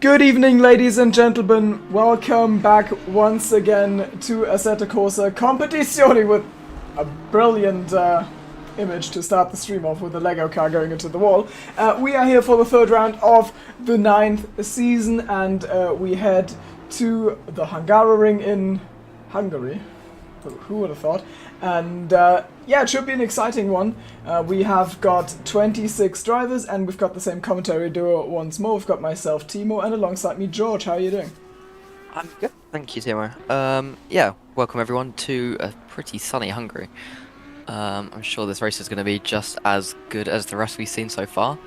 Good evening, ladies and gentlemen. Welcome back once again to Assetto Corsa Competizione with a brilliant image to start the stream off with a Lego car going into the wall. We are here for the third round of the 9th season and we head to the Hungaroring in Hungary. Who would have thought? And yeah, it should be an exciting one. We have got 26 drivers and we've got the same commentary duo once more. We've got myself, Timo, and alongside me, George. How are you doing? I'm good, thank you, Timo. Yeah, welcome everyone to a pretty sunny Hungary. I'm sure this race is going to be just as good as the rest we've seen so far.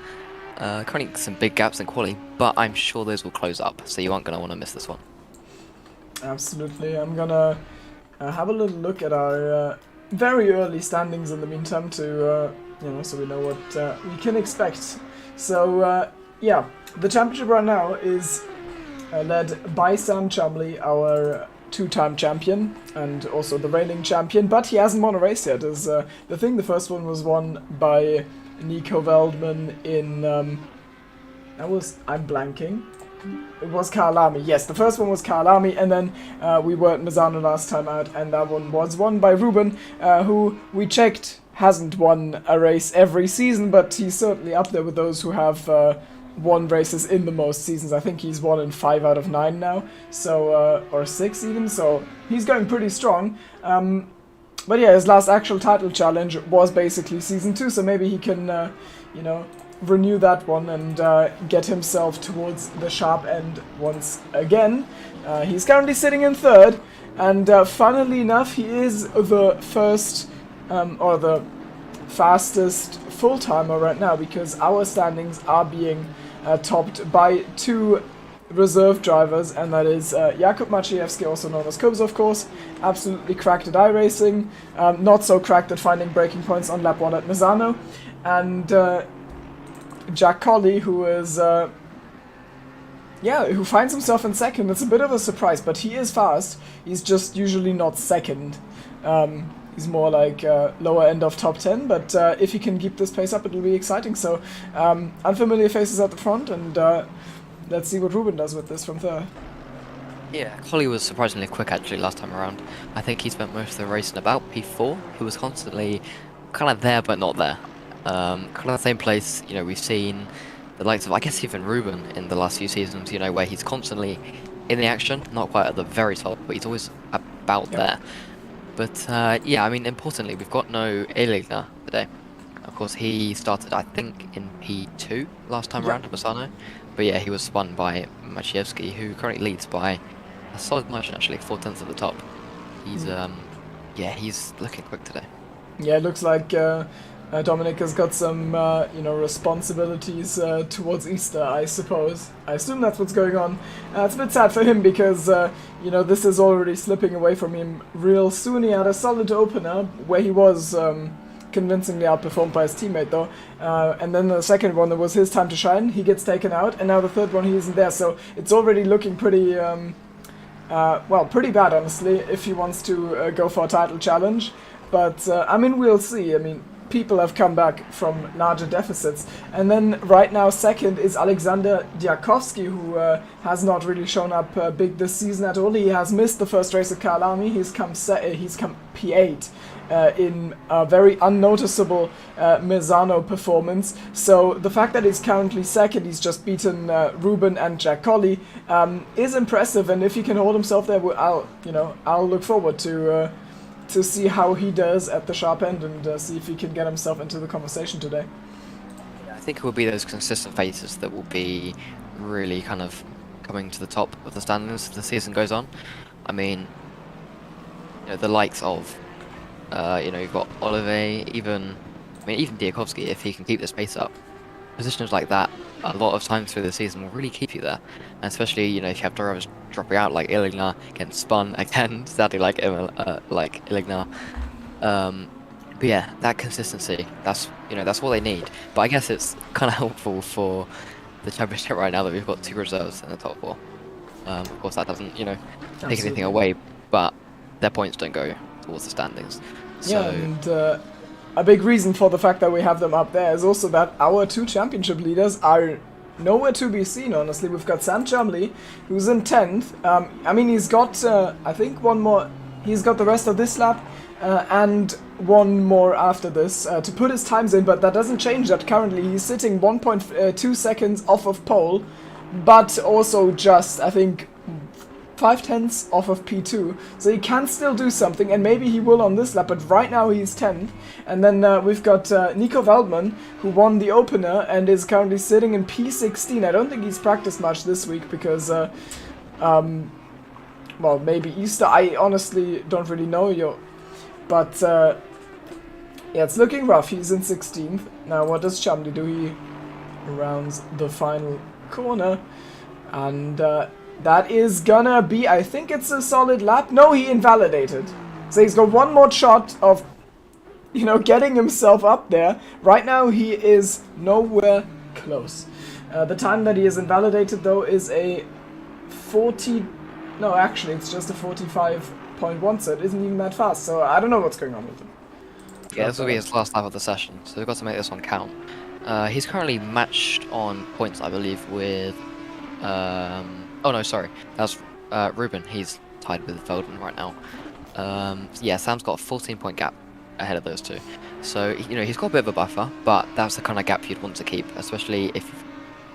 Currently some big gaps in quali, but I'm sure those will close up, so you aren't going to want to miss this one. Absolutely. I'm gonna have a little look at our very early standings in the meantime to, so we know what we can expect. So, yeah, the championship right now is led by Sam Chumley, our two-time champion, and also the reigning champion, but he hasn't won a race yet. Is the thing. The first one was won by Nico Veldman in, I'm blanking. It was Carlami. Yes, the first one was Carlami, and then we were at Misano last time out, and that one was won by Ruben, who we checked hasn't won a race every season, but he's certainly up there with those who have won races in the most seasons. I think he's won in 5 out of 9 now, so or 6 even, so he's going pretty strong. But yeah, his last actual title challenge was basically season 2, so maybe he can, renew that one and get himself towards the sharp end once again. He's currently sitting in 3rd, and funnily enough, he is the first or the fastest full-timer right now, because our standings are being topped by 2 reserve drivers, and that is Jakub Maciejewski, also known as Kubs, of course, absolutely cracked at iRacing, not so cracked at finding braking points on lap 1 at Misano, and Jack Colley, who is, who finds himself in 2nd. It's a bit of a surprise, but he is fast. He's just usually not 2nd. He's more like lower end of top 10, but if he can keep this pace up, it'll be exciting. So, unfamiliar faces at the front, and let's see what Ruben does with this from there. Yeah, Colley was surprisingly quick actually last time around. I think he spent most of the race in about P4. He was constantly kind of there, but not there. Kind of the same place, we've seen the likes of, I guess, even Ruben in the last few seasons, where he's constantly in the action, not quite at the very top, but he's always about there. But, yeah, I mean, importantly, we've got no Eligna today. Of course, he started, I think, in P2 last time around at Misano. But yeah, he was spun by Maciejewski, who currently leads by a solid margin, actually, 4/10 at the top. He's, he's looking quick today. Yeah, it looks like Dominic has got some, responsibilities towards Easter, I suppose. I assume that's what's going on. It's a bit sad for him because, this is already slipping away from him real soon. He had a solid opener where he was convincingly outperformed by his teammate, though. And then the second one, it was his time to shine. He gets taken out, and now the third one, he isn't there. So it's already looking pretty, pretty bad, honestly, if he wants to go for a title challenge. But, we'll see. People have come back from larger deficits. And then right now 2nd is Alexander Diakowski, who has not really shown up big this season at all. He has missed the first race at Carlami. He's come P8 in a very unnoticeable Misano performance. So the fact that he's currently 2nd, he's just beaten Ruben and Jack Colley, is impressive. And if he can hold himself there, I'll look forward to see how he does at the sharp end and see if he can get himself into the conversation today. I think it will be those consistent faces that will be really kind of coming to the top of the standings as the season goes on. The likes of, you've got Olive, even Diakowski, if he can keep this pace up. Positions like that, a lot of times through the season, will really keep you there. And especially, if you have drivers dropping out like Iligna, getting spun again, sadly like Iligna. But yeah, that consistency, that's what they need. But I guess it's kind of helpful for the championship right now that we've got 2 reserves in the top 4. Of course, that doesn't, take anything away, but their points don't go towards the standings. So, yeah, and a big reason for the fact that we have them up there is also that our 2 championship leaders are nowhere to be seen, honestly. We've got Sam Chumley, who's in 10th. I mean, he's got, I think, one more. He's got the rest of this lap and one more after this to put his times in, but that doesn't change that currently. He's sitting 1.2 seconds off of pole, but also just, I think, 0.5 off of P2, so he can still do something, and maybe he will on this lap, but right now he's 10th. And then we've got Nico Veldman, who won the opener and is currently sitting in P16. I don't think he's practiced much this week because, well, maybe Easter, I honestly don't really know, but yeah, it's looking rough. He's in 16th. Now what does Chumley do? He rounds the final corner, and that is gonna be, I think it's a solid lap. No, he invalidated. So he's got one more shot of, getting himself up there. Right now he is nowhere close. The time that he is invalidated, though, is a 40... No, actually, it's just a 45.1, so it isn't even that fast. So I don't know what's going on with him. Yeah, this will be his last lap of the session, so we've got to make this one count. He's currently matched on points, I believe, with... Oh no, sorry. That's Ruben. He's tied with Veldman right now. Yeah, Sam's got a 14-point gap ahead of those two. So, he's got a bit of a buffer, but that's the kind of gap you'd want to keep, especially if you've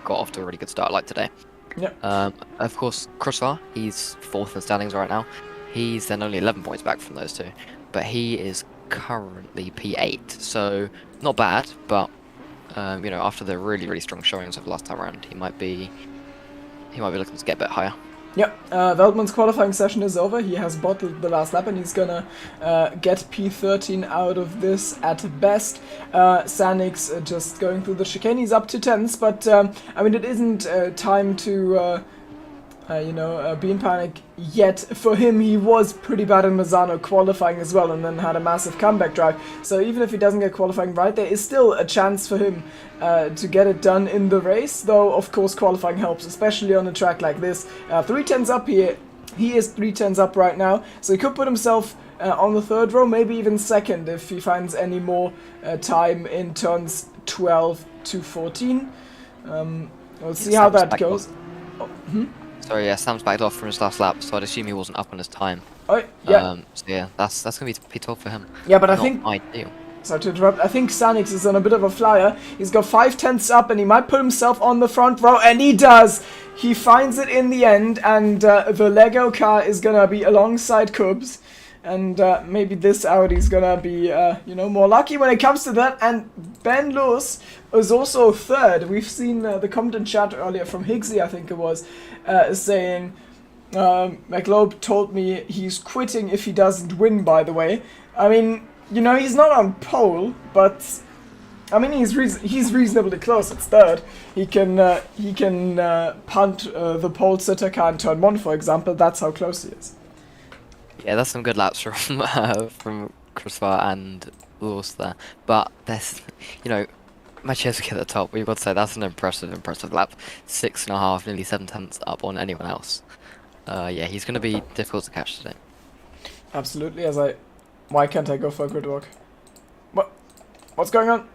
got off to a really good start like today. Yep. Of course, Crosvar, he's 4th in standings right now. He's then only 11 points back from those two. But he is currently P8, so not bad, but, after the really, really strong showings of last time around, he might be looking to get a bit higher. Yep, Veldman's qualifying session is over. He has bottled the last lap and he's gonna get P13 out of this at best. Sanix just going through the chicane. He's up to 10s, but I mean, it isn't time to be in panic yet. For him, he was pretty bad in Mazzano qualifying as well, and then had a massive comeback drive. So even if he doesn't get qualifying right, there is still a chance for him to get it done in the race, though of course qualifying helps, especially on a track like this. 3 tenths up here. He is 3 tenths up right now, so he could put himself on the 3rd row, maybe even 2nd if he finds any more time in turns 12 to 14. We'll see how that goes. Sorry, yeah, Sam's backed off from his last lap, so I'd assume he wasn't up on his time. Oh, yeah. So yeah, that's going to be P12 for him. Yeah, but I Not think... ideal. Sorry to interrupt. I think Sanix is on a bit of a flyer. He's got 5 tenths up and he might put himself on the front row, and he does! He finds it in the end, and the Lego car is gonna be alongside Cubs. And maybe this Audi's gonna be, more lucky when it comes to that. And Ben Lewis is also 3rd. We've seen the comment in chat earlier from Higgsy, I think it was, saying, McLobe told me he's quitting if he doesn't win, by the way. I mean, he's not on pole, but... I mean, he's reasonably close. It's 3rd. He can punt the pole sitter car in turn 1, for example. That's how close he is. Yeah, that's some good laps from Crosvar and Lewis there. But there's, Maciejewski at the top. We've got to say that's an impressive lap. 6.5, nearly 7 tenths up on anyone else. Yeah, he's going to be difficult to catch today. Absolutely. Why can't I go for a grid walk? What's going on?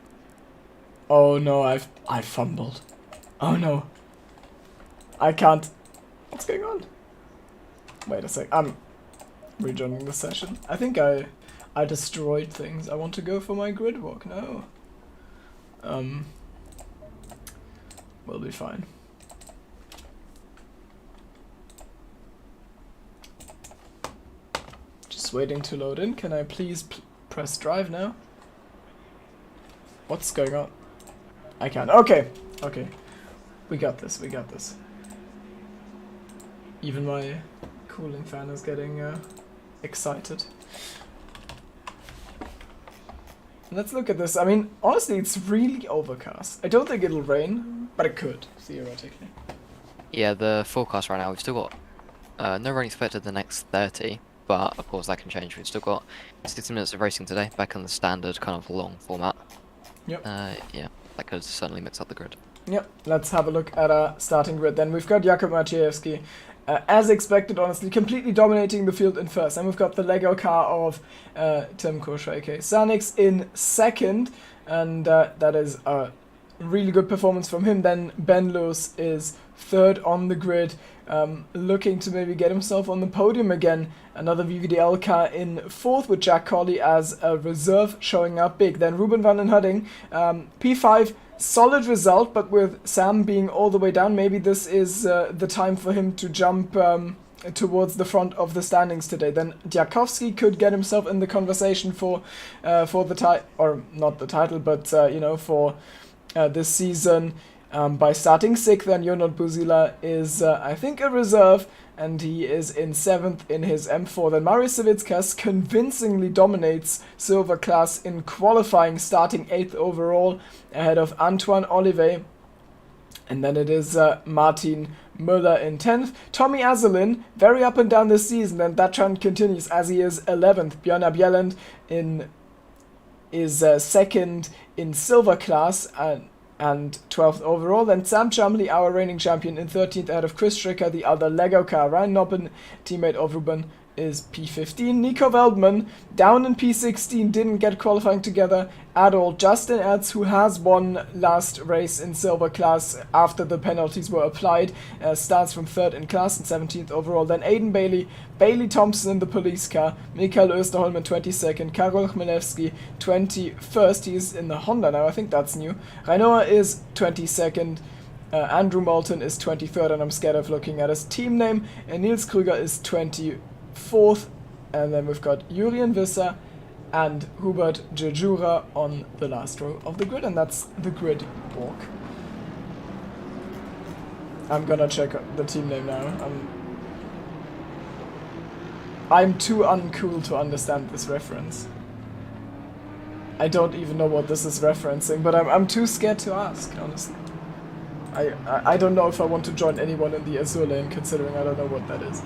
Oh no, I fumbled. Oh no. I can't. What's going on? Wait a sec. I'm rejoining the session. I think I destroyed things. I want to go for my grid walk. No. We'll be fine. Just waiting to load in. Can I please press drive now? What's going on? I can't. Okay. Okay. We got this. We got this. Even my cooling fan is getting excited. Let's look at this. I mean, honestly, it's really overcast. I don't think it'll rain, but it could, theoretically. Yeah, the forecast right now, we've still got no rain expected the next 30, but of course that can change. We've still got 60 minutes of racing today, back on the standard kind of long format. Yep. Yeah, that could certainly mix up the grid. Yep, let's have a look at our starting grid then. We've got Jakub Maciejewski, as expected, honestly, completely dominating the field in first. And we've got the Lego car of Tim Korsha, aka Sanix, in second. And that is a really good performance from him. Then Ben Lewis is third on the grid, looking to maybe get himself on the podium again. Another VVDL car in fourth with Jack Colley as a reserve, showing up big. Then Ruben van den Hudding, P5, solid result, but with Sam being all the way down, maybe this is the time for him to jump towards the front of the standings today. Then Diakowski could get himself in the conversation for the title, or not the title, but for this season by starting sixth. And Jonot Buzila is I think a reserve, and he is in seventh in his M4. Then Marius Savickas convincingly dominates silver class in qualifying, starting 8th overall ahead of Antoine Olivet. And then it is Martin Müller in 10th. Tommy Azelin, very up and down this season, and that trend continues as he is 11th. Björn Bjelland is second in silver class and 12th overall. Then Sam Chumley, our reigning champion, in 13th ahead of Chris Stricker, the other Lego car. Ryan Noppen, teammate of Ruben, is P15. Nico Veldman, down in P16, didn't get qualifying together at all. Justin Ertz, who has won last race in silver class after the penalties were applied, starts from 3rd in class and 17th overall. Then Aiden Bailey, Bailey Thompson in the police car, Mikael Österholm in 22nd, Karol Chmielewski 21st, he's in the Honda now, I think that's new. Rainoa is 22nd, Andrew Moulton is 23rd, and I'm scared of looking at his team name, and Niels Krüger is 24th, and then we've got Jurien Visser and Hubert Jejura on the last row of the grid, and that's the grid walk. I'm gonna check the team name now. I'm too uncool to understand this reference. I don't even know what this is referencing, but I'm too scared to ask, honestly. I don't know if I want to join anyone in the Azure lane, considering I don't know what that is.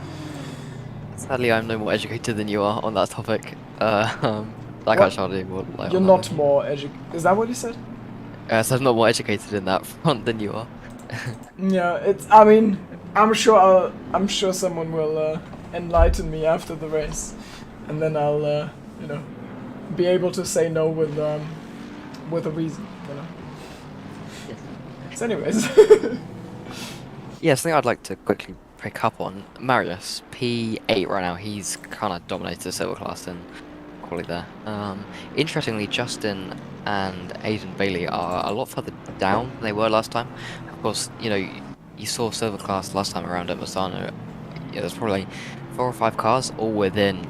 Sadly, I'm no more educated than you are on that topic. I can't show you more. You're not more educated. Is that what you said? So I'm not more educated in that front than you are. Yeah, it's. I mean, I'm sure someone will enlighten me after the race, and then I'll be able to say no with a reason. Yes. So, anyways. Yeah, something I'd like to quickly pick up on. Marius, P8 right now. He's kind of dominated the silver class in quality there. Interestingly, Justin and Aiden Bailey are a lot further down than they were last time. Of course, you saw silver class last time around at Misano. Yeah, there's probably 4 or 5 cars all within,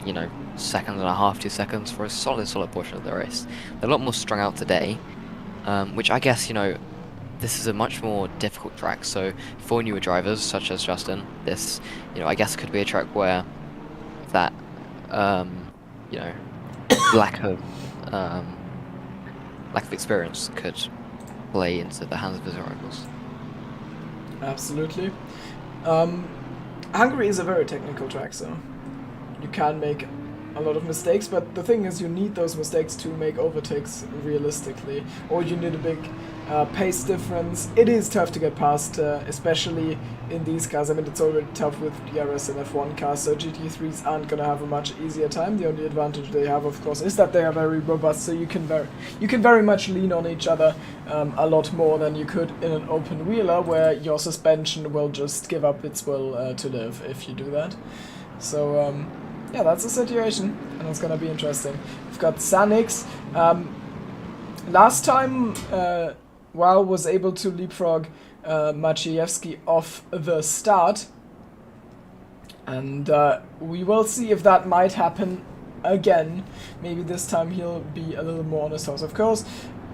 second and a half, 2 seconds for a solid portion of the race. They're a lot more strung out today, which I guess, this is a much more difficult track, so for newer drivers such as Justin, this, I guess could be a track where that, lack of experience could play into the hands of his rivals. Absolutely. Hungary is a very technical track, so you can make a lot of mistakes, but the thing is you need those mistakes to make overtakes realistically, or you need a big pace difference. It is tough to get past, especially in these cars. I mean, it's already tough with DRS and F1 cars, so GT3s aren't going to have a much easier time. The only advantage they have, of course, is that they are very robust, so you can very much lean on each other a lot more than you could in an open wheeler, where your suspension will just give up its will to live if you do that. So yeah, that's the situation, and it's gonna be interesting. We've got Sanix. Last time, Wow was able to leapfrog Maciejewski off the start, and we will see if that might happen again. Maybe this time he'll be a little more on his toes. Of course,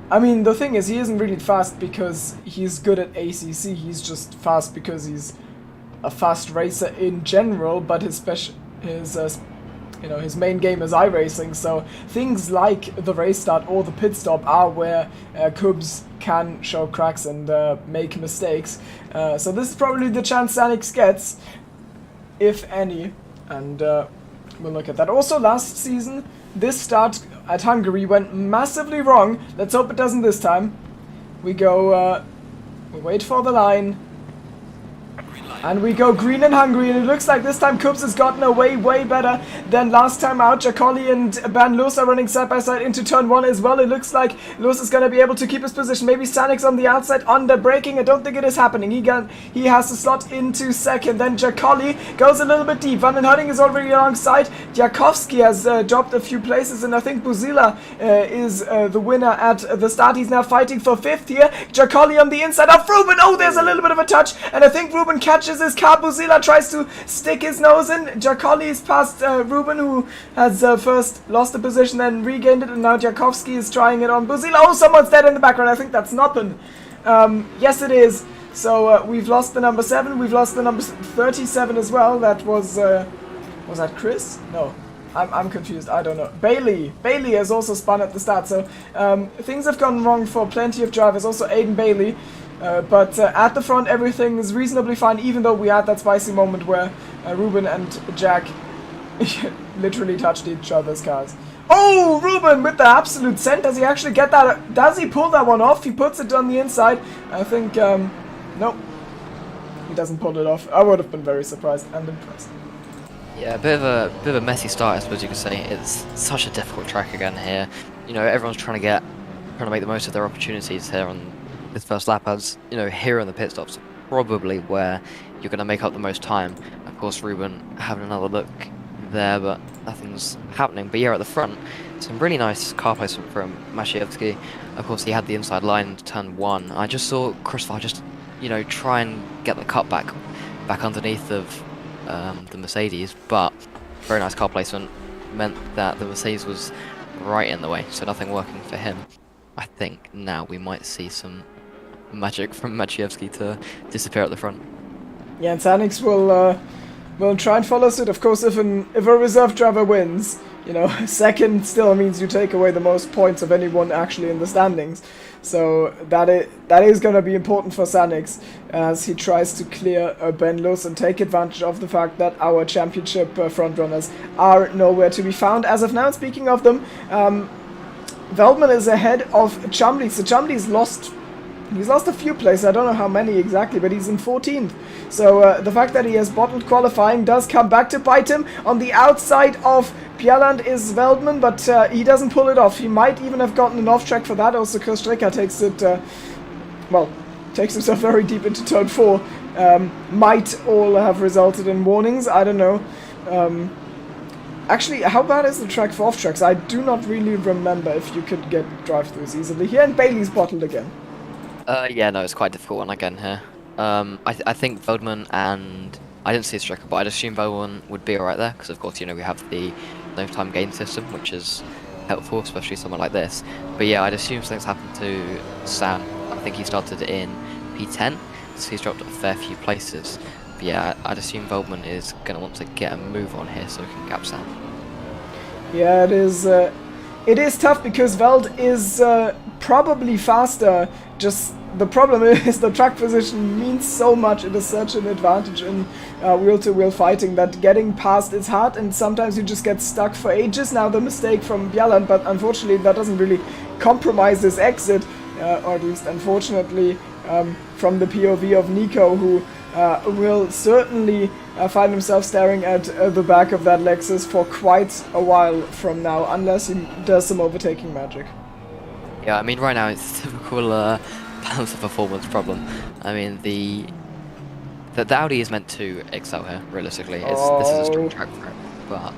I mean, the thing is, he isn't really fast because he's good at ACC. He's just fast because he's a fast racer in general, but his main game is iRacing, so things like the race start or the pit stop are where Kubs can show cracks and make mistakes. So this is probably the chance Sanix gets, if any, and we'll look at that. Also, last season, this start at Hungary went massively wrong. Let's hope it doesn't this time. We go, we wait for the line. And we go green and hungry, and it looks like this time Coops has gotten away way better than last time out. Jacoli and Ben Lewis are running side by side into turn 1 as well. It looks like Lewis is going to be able to keep his position. Maybe Stanix on the outside under braking. I don't think it is happening. He has to slot into second. Then Jacoli goes a little bit deep. Van den Herding is already alongside. Jakowski has dropped a few places, and I think Buzila is the winner at the start. He's now fighting for 5th here. Jacoli on the inside of Ruben. Oh, there's a little bit of a touch, and I think Ruben catches his car. Buzila tries to stick his nose in. Jacoli is past Ruben, who has first lost the position, then regained it, and now Jakowski is trying it on Buzila. Oh, someone's dead in the background. I think that's Noppen. Yes, it is. So we've lost the number 7. We've lost the number 37 as well. That was that Chris? No. I'm confused. I don't know. Bailey has also spun at the start. So things have gone wrong for plenty of drivers. Also Aiden Bailey. But at the front, everything is reasonably fine, even though we had that spicy moment where Ruben and Jack literally touched each other's cars. Oh, Ruben with the absolute scent. Does he actually get that? Does he pull that one off? He puts it on the inside. I think, nope. He doesn't pull it off. I would have been very surprised and impressed. Yeah, a bit of a messy start, I suppose you could say. It's such a difficult track again here. You know, everyone's trying to make the most of their opportunities here on this first lap, as you know, here in the pit stops, probably where you're going to make up the most time. Of course, Ruben having another look there, but nothing's happening. But yeah, at the front, some really nice car placement from Maciejewski. Of course, he had the inside line into turn 1. I just saw Christopher just, you know, try and get the cut back underneath of the Mercedes, but very nice car placement meant that the Mercedes was right in the way, so nothing working for him. I think now we might see some magic from Maciejewski to disappear at the front. Yeah, and Sanix will try and follow suit. Of course, if a reserve driver wins, you know, second still means you take away the most points of anyone actually in the standings. So that is going to be important for Sanix as he tries to clear Ben Lewis and take advantage of the fact that our championship frontrunners are nowhere to be found as of now. Speaking of them, Veldman is ahead of Chumley. So Chumley's lost. He's lost a few places, I don't know how many exactly, but he's in 14th. So the fact that he has bottled qualifying does come back to bite him. On the outside of Bjelland is Veldman, but he doesn't pull it off. He might even have gotten an off-track for that. Also, Kostrika takes it, takes himself very deep into turn 4. Might all have resulted in warnings, I don't know. Actually, how bad is the track for off-tracks? I do not really remember if you could get drive-throughs easily here, and Bailey's bottled again. Yeah, no, it's quite a difficult one again here. I think Veldman and... I didn't see his tracker, but I'd assume Veldman would be alright there, because of course, you know, we have the no time gain system, which is helpful, especially someone like this. But yeah, I'd assume something's happened to Sam. I think he started in P10, so he's dropped a fair few places. But yeah, I'd assume Veldman is going to want to get a move on here so he can gap Sam. Yeah, it is tough because Veld is probably faster. Just the problem is the track position means so much. It is such an advantage in wheel-to-wheel fighting that getting past is hard, and sometimes you just get stuck for ages. Now the mistake from Bjelland, but unfortunately that doesn't really compromise his exit, or at least unfortunately from the POV of Nico, who will certainly find himself staring at the back of that Lexus for quite a while from now, unless he does some overtaking magic. Yeah, I mean, right now it's a typical balance of performance problem. I mean, the Audi is meant to excel here, realistically. This is a strong track for it, but...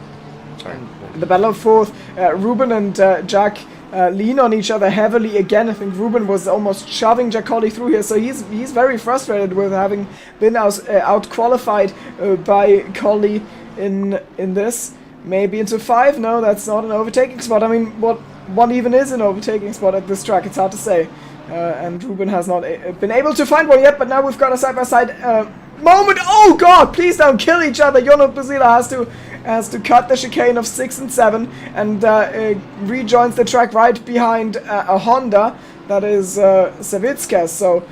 Sorry. In the battle of 4th, Ruben and Jack lean on each other heavily again. I think Ruben was almost shoving Jacoli through here, so he's very frustrated with having been out-qualified by Colli in this. Maybe into 5? No, that's not an overtaking spot. I mean, what even is an overtaking spot at this track? It's hard to say. And Ruben has not been able to find one yet, but now we've got a side-by-side moment. Oh god, please don't kill each other. Jono Buzila has to cut the chicane of 6 and 7 and rejoins the track right behind a Honda that is Savitskas. So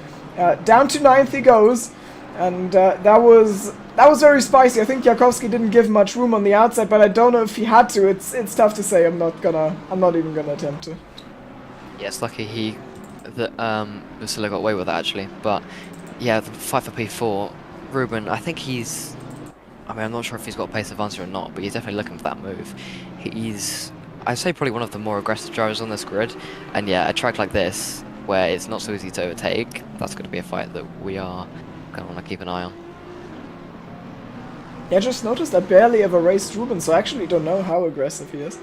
down to 9th he goes, and that was very spicy. I think Jakowski didn't give much room on the outside, but I don't know if he had to. It's tough to say. I'm not even gonna attempt to. Yeah, it's lucky that Vasila got away with that actually. But yeah, the fight for P4 Ruben, I think he's. I mean, I'm not sure if he's got a pace advantage or not, but he's definitely looking for that move. He's, I'd say, probably one of the more aggressive drivers on this grid. And yeah, a track like this, where it's not so easy to overtake, that's going to be a fight that we are going to want to keep an eye on. Yeah, I just noticed I barely ever raced Ruben, so I actually don't know how aggressive he is.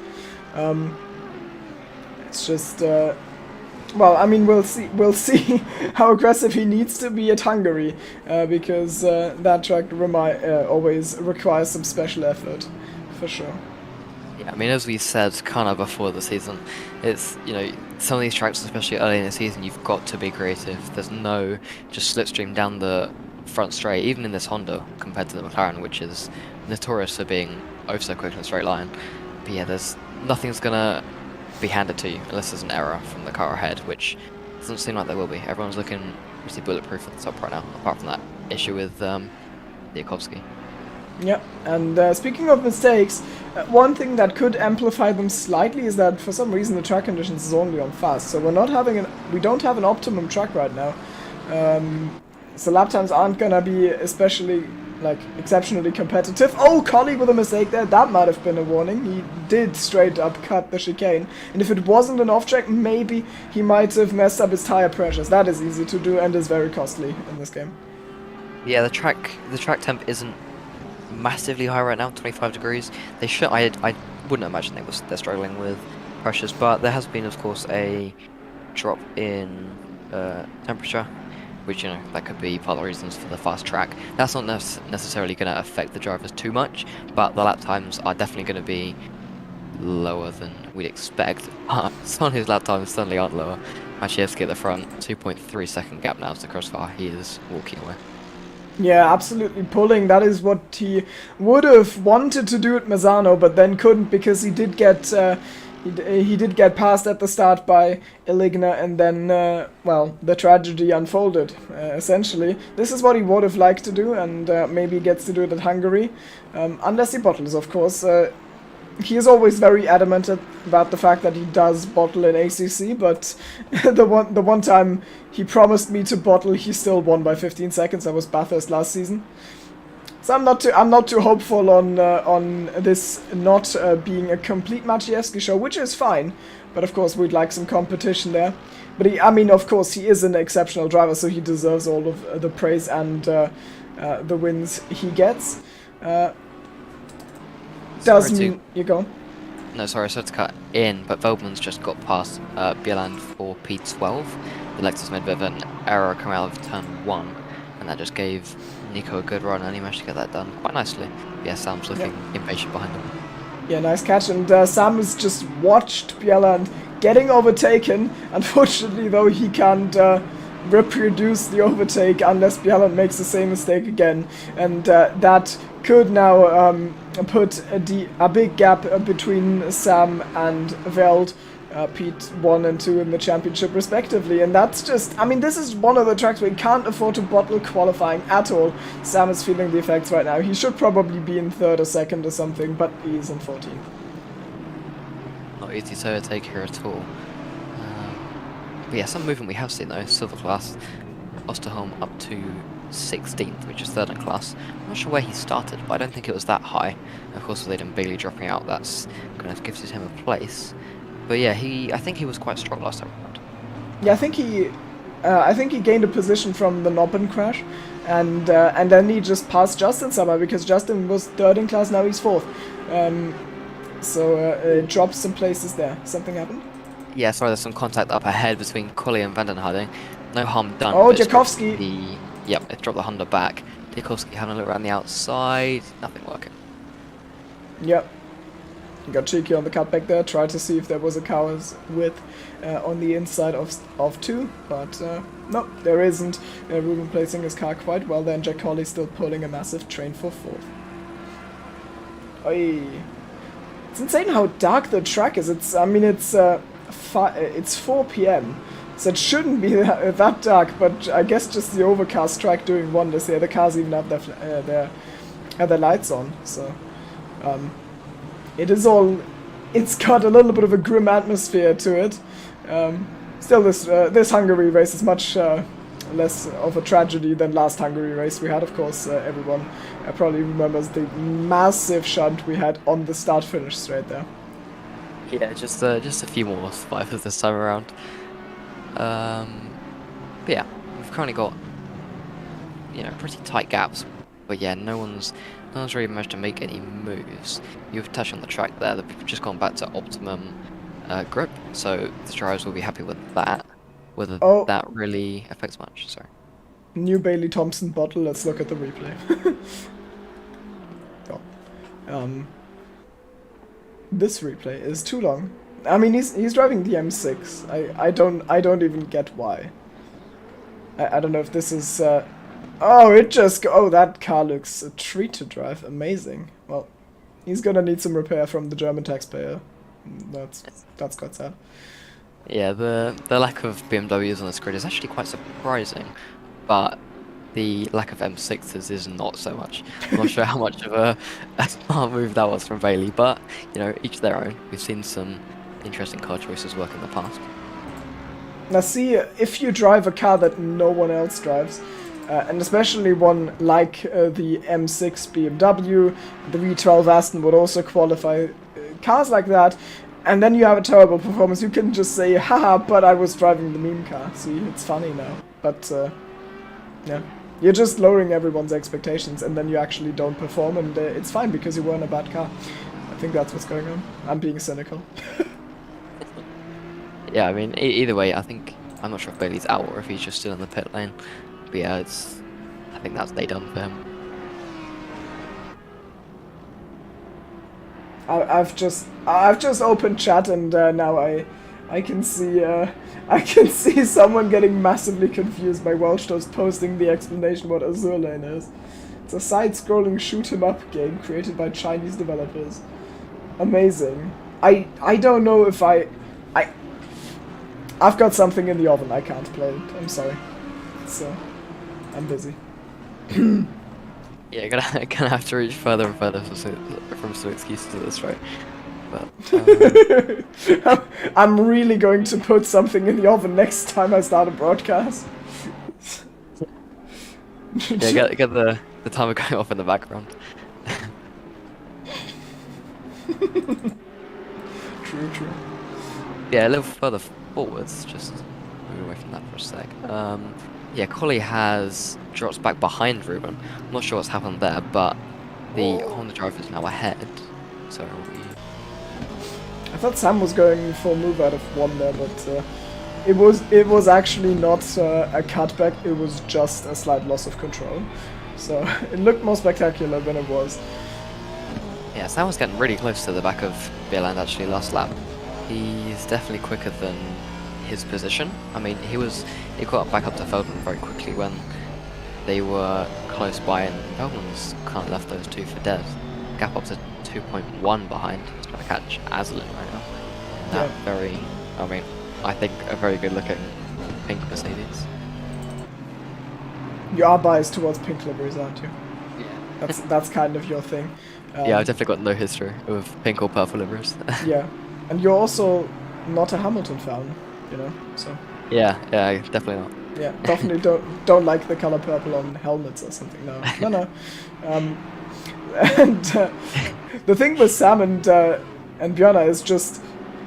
It's just, well, I mean, we'll see. We'll see how aggressive he needs to be at Hungary, because that track always requires some special effort, for sure. Yeah, I mean, as we said kind of before the season, it's, you know, some of these tracks, especially early in the season, you've got to be creative. There's no just slipstream down the front straight, even in this Honda, compared to the McLaren, which is notorious for being oh so quick in a straight line. But yeah, there's nothing's gonna be handed to you unless there's an error from the car ahead, which doesn't seem like there will be. Everyone's looking pretty bulletproof at the top right now, apart from that issue with Yakovsky. Yeah, and speaking of mistakes, one thing that could amplify them slightly is that for some reason the track conditions is only on fast, so we don't have an optimum track right now. So lap times aren't gonna be especially, like, exceptionally competitive. Oh, Collie with a mistake there. That might have been a warning. He did straight up cut the chicane. And if it wasn't an off-track, maybe he might have messed up his tire pressures. That is easy to do and is very costly in this game. Yeah, the track temp isn't massively high right now, 25 degrees. They should. I wouldn't imagine they're struggling with pressures, but there has been, of course, a drop in temperature, which, you know, that could be part of the reasons for the fast track. That's not necessarily going to affect the drivers too much, but the lap times are definitely going to be lower than we'd expect. Some of his lap times certainly aren't lower. Maciejewski at the front, 2.3 second gap now to the crossbar. He is walking away. Yeah, absolutely pulling. That is what he would have wanted to do at Mazzano, but then couldn't because he did get he did get passed at the start by Eligna, and then well, the tragedy unfolded. Essentially, this is what he would have liked to do, and maybe he gets to do it at Hungary, unless he bottles, of course. He is always very adamant about the fact that he does bottle in ACC, but the one time he promised me to bottle, he still won by 15 seconds. That was Bathurst last season. So I'm not too hopeful on this not being a complete Maciejewski show, which is fine. But of course we'd like some competition there. But I mean, of course he is an exceptional driver, so he deserves all of the praise and the wins he gets. You go. No, sorry, to cut in, but Veldman's just got past Bieland for P12. The Lexus made a bit of an error coming out of turn 1, and that just gave Nico a good run, and he managed to get that done quite nicely. Yeah, Sam's looking impatient behind him. Yeah, nice catch, and Sam has just watched Bieland getting overtaken. Unfortunately, though, he can't reproduce the overtake unless Bieland makes the same mistake again, and that could now put a big gap between Sam and Veld, P1 and 2 in the championship respectively, and that's just, I mean, this is one of the tracks where you can't afford to bottle qualifying at all. Sam is feeling the effects right now. He should probably be in 3rd or 2nd or something, but he's in 14th. Not easy to overtake here at all. But yeah, some movement we have seen though. Silver class, Osterholm up to 16th, which is 3rd in class. I'm not sure where he started, but I don't think it was that high. Of course, with Aidan Bailey dropping out, that's kind of gifted him a place. But yeah, I think he was quite strong last time around. Yeah, I think he gained a position from the Noppen crash, and then he just passed Justin somehow, because Justin was 3rd in class, now he's 4th. So it dropped some places there. Something happened? Yeah, sorry, there's some contact up ahead between Collie and Vandenharding. No harm done. Oh, Jakovsky! Yep, it dropped the Honda back. Jakovsky having a look around the outside, nothing working. Yep. He got cheeky on the cutback there, tried to see if there was a car's width on the inside of 2, but no, there isn't. Ruben placing his car quite well there, and Jack Collie still pulling a massive train for 4th. Oy. It's insane how dark the track is. It's 4 p.m. So it shouldn't be that dark, but I guess just the overcast track doing wonders here. The cars even have their lights on, so it's got a little bit of a grim atmosphere to it. Still, this Hungary race is much less of a tragedy than last Hungary race we had. Of course, everyone probably remembers the massive shunt we had on the start-finish straight there. Yeah, just a few more survivors this time around. But yeah, we've currently got, you know, pretty tight gaps. But yeah, no one's really managed to make any moves. You've touched on the track there that we've just gone back to optimum grip, so the drivers will be happy with that. Whether that really affects much, sorry. New Bailey Thompson bottle, let's look at the replay. This replay is too long. I mean, he's driving the M6. I don't even get why. I don't know if this is that car looks a treat to drive. Amazing. Well, he's gonna need some repair from the German taxpayer. That's quite sad. Yeah, the lack of BMWs on this grid is actually quite surprising, but the lack of M6s is not so much. I'm not sure how much of a smart move that was from Bailey, but, you know, each their own. We've seen some interesting car choices work in the past. Now see, if you drive a car that no one else drives, and especially one like the M6 BMW, the V12 Aston would also qualify, cars like that, and then you have a terrible performance, you can just say, haha, but I was driving the meme car. See, it's funny now. But, yeah. You're just lowering everyone's expectations, and then you actually don't perform, and it's fine because you were in a bad car. I think that's what's going on. I'm being cynical. Yeah, I mean, either way, I'm not sure if Bailey's out or if he's just still in the pit lane. But yeah, I think that's day done for him. I've just opened chat, and now I can see someone getting massively confused by Welshtoast posting the explanation what Azure Lane is. It's a side-scrolling shoot-'em-up game created by Chinese developers. Amazing. I don't know if I've got something in the oven. I can't play it. I'm sorry. So I'm busy. Yeah, gonna have to reach further and further from some excuses at this rate. But I'm really going to put something in the oven next time I start a broadcast. Yeah, get the timer going off in the background. True. Yeah, a little further forwards, just move away from that for a sec. Yeah, Collie has dropped back behind Ruben. I'm not sure what's happened there, but the Honda driver is now ahead. So I thought Sam was going for a move out of one there, but it was actually not a cutback. It was just a slight loss of control. So it looked more spectacular than it was. yeah, Sam was getting really close to the back of Bieland actually last lap. He's definitely quicker than his position. I mean, he got back up to Feldman very quickly when they were close by, and Feldman's kind of left those two for dead. Gap up to 2.1 behind. He's trying to catch Aslan right now. And that I think a very good looking pink Mercedes. You are biased towards pink liveries, aren't you? Yeah. That's kind of your thing. Yeah, I've definitely got no history of pink or purple liveries. Yeah, and you're also not a Hamilton fan, you know, so. Yeah, definitely not. Yeah, definitely don't like the color purple on helmets or something. No. And the thing with Sam and Björna is just,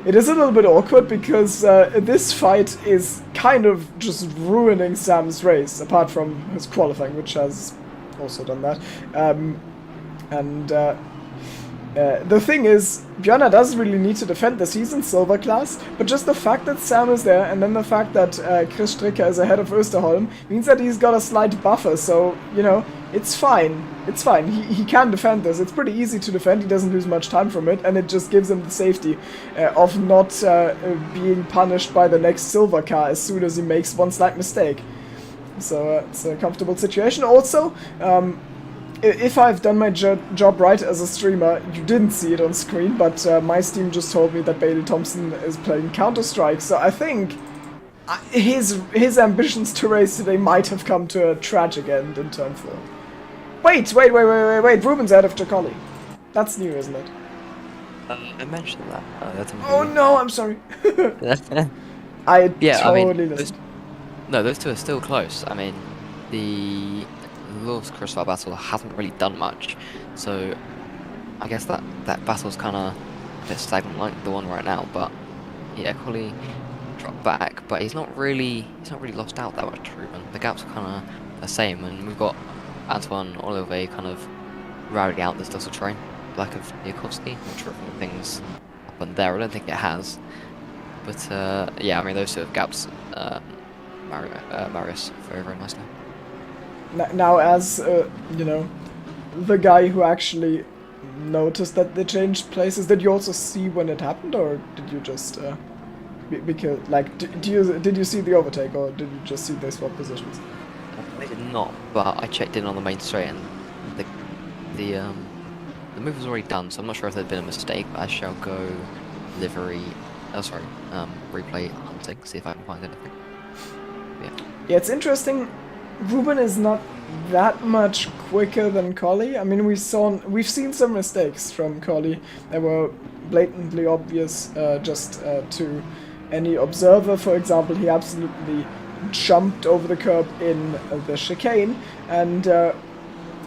it is a little bit awkward because this fight is kind of just ruining Sam's race, apart from his qualifying, which has also done that. The thing is, Björna doesn't really need to defend the season silver class, but just the fact that Sam is there, and then the fact that Chris Stricker is ahead of Österholm, means that he's got a slight buffer, so, you know, it's fine. It's fine. He can defend this. It's pretty easy to defend. He doesn't lose much time from it, and it just gives him the safety of not being punished by the next silver car as soon as he makes one slight mistake. So it's a comfortable situation. Also, if I've done my job right as a streamer, you didn't see it on screen, but my Steam just told me that Bailey Thompson is playing Counter-Strike, so I think his ambitions to race today might have come to a tragic end in turn 4. Wait, Ruben's out of Chacoli. That's new, isn't it? I mentioned that. Oh no, I'm sorry. I totally listened. No, those two are still close. I mean, the Lewis Crystal battle hasn't really done much, so I guess that battle's kind of a bit stagnant like the one right now. But yeah, Collie dropped back, but he's not really lost out that much to Ruben. The gaps are kind of the same, and we've got Antoine Olivier kind of routing out this little train, lack of Niakovsky. Not sure if anything's happened there. I don't think it has. But yeah, I mean those two have gaps. Marius very very nicely. Now, as you know, the guy who actually noticed that they changed places, did you also see when it happened, or did you just because like did you see the overtake, or did you just see they swap positions? I did not, but I checked in on the main straight, and the move was already done, so I'm not sure if there'd been a mistake. But I shall go livery. Oh sorry, replay hunting, see if I can find anything. Yeah, it's interesting. Ruben is not that much quicker than Collie. I mean, we've seen some mistakes from Collie that were blatantly obvious just to any observer. For example, he absolutely jumped over the curb in the chicane, and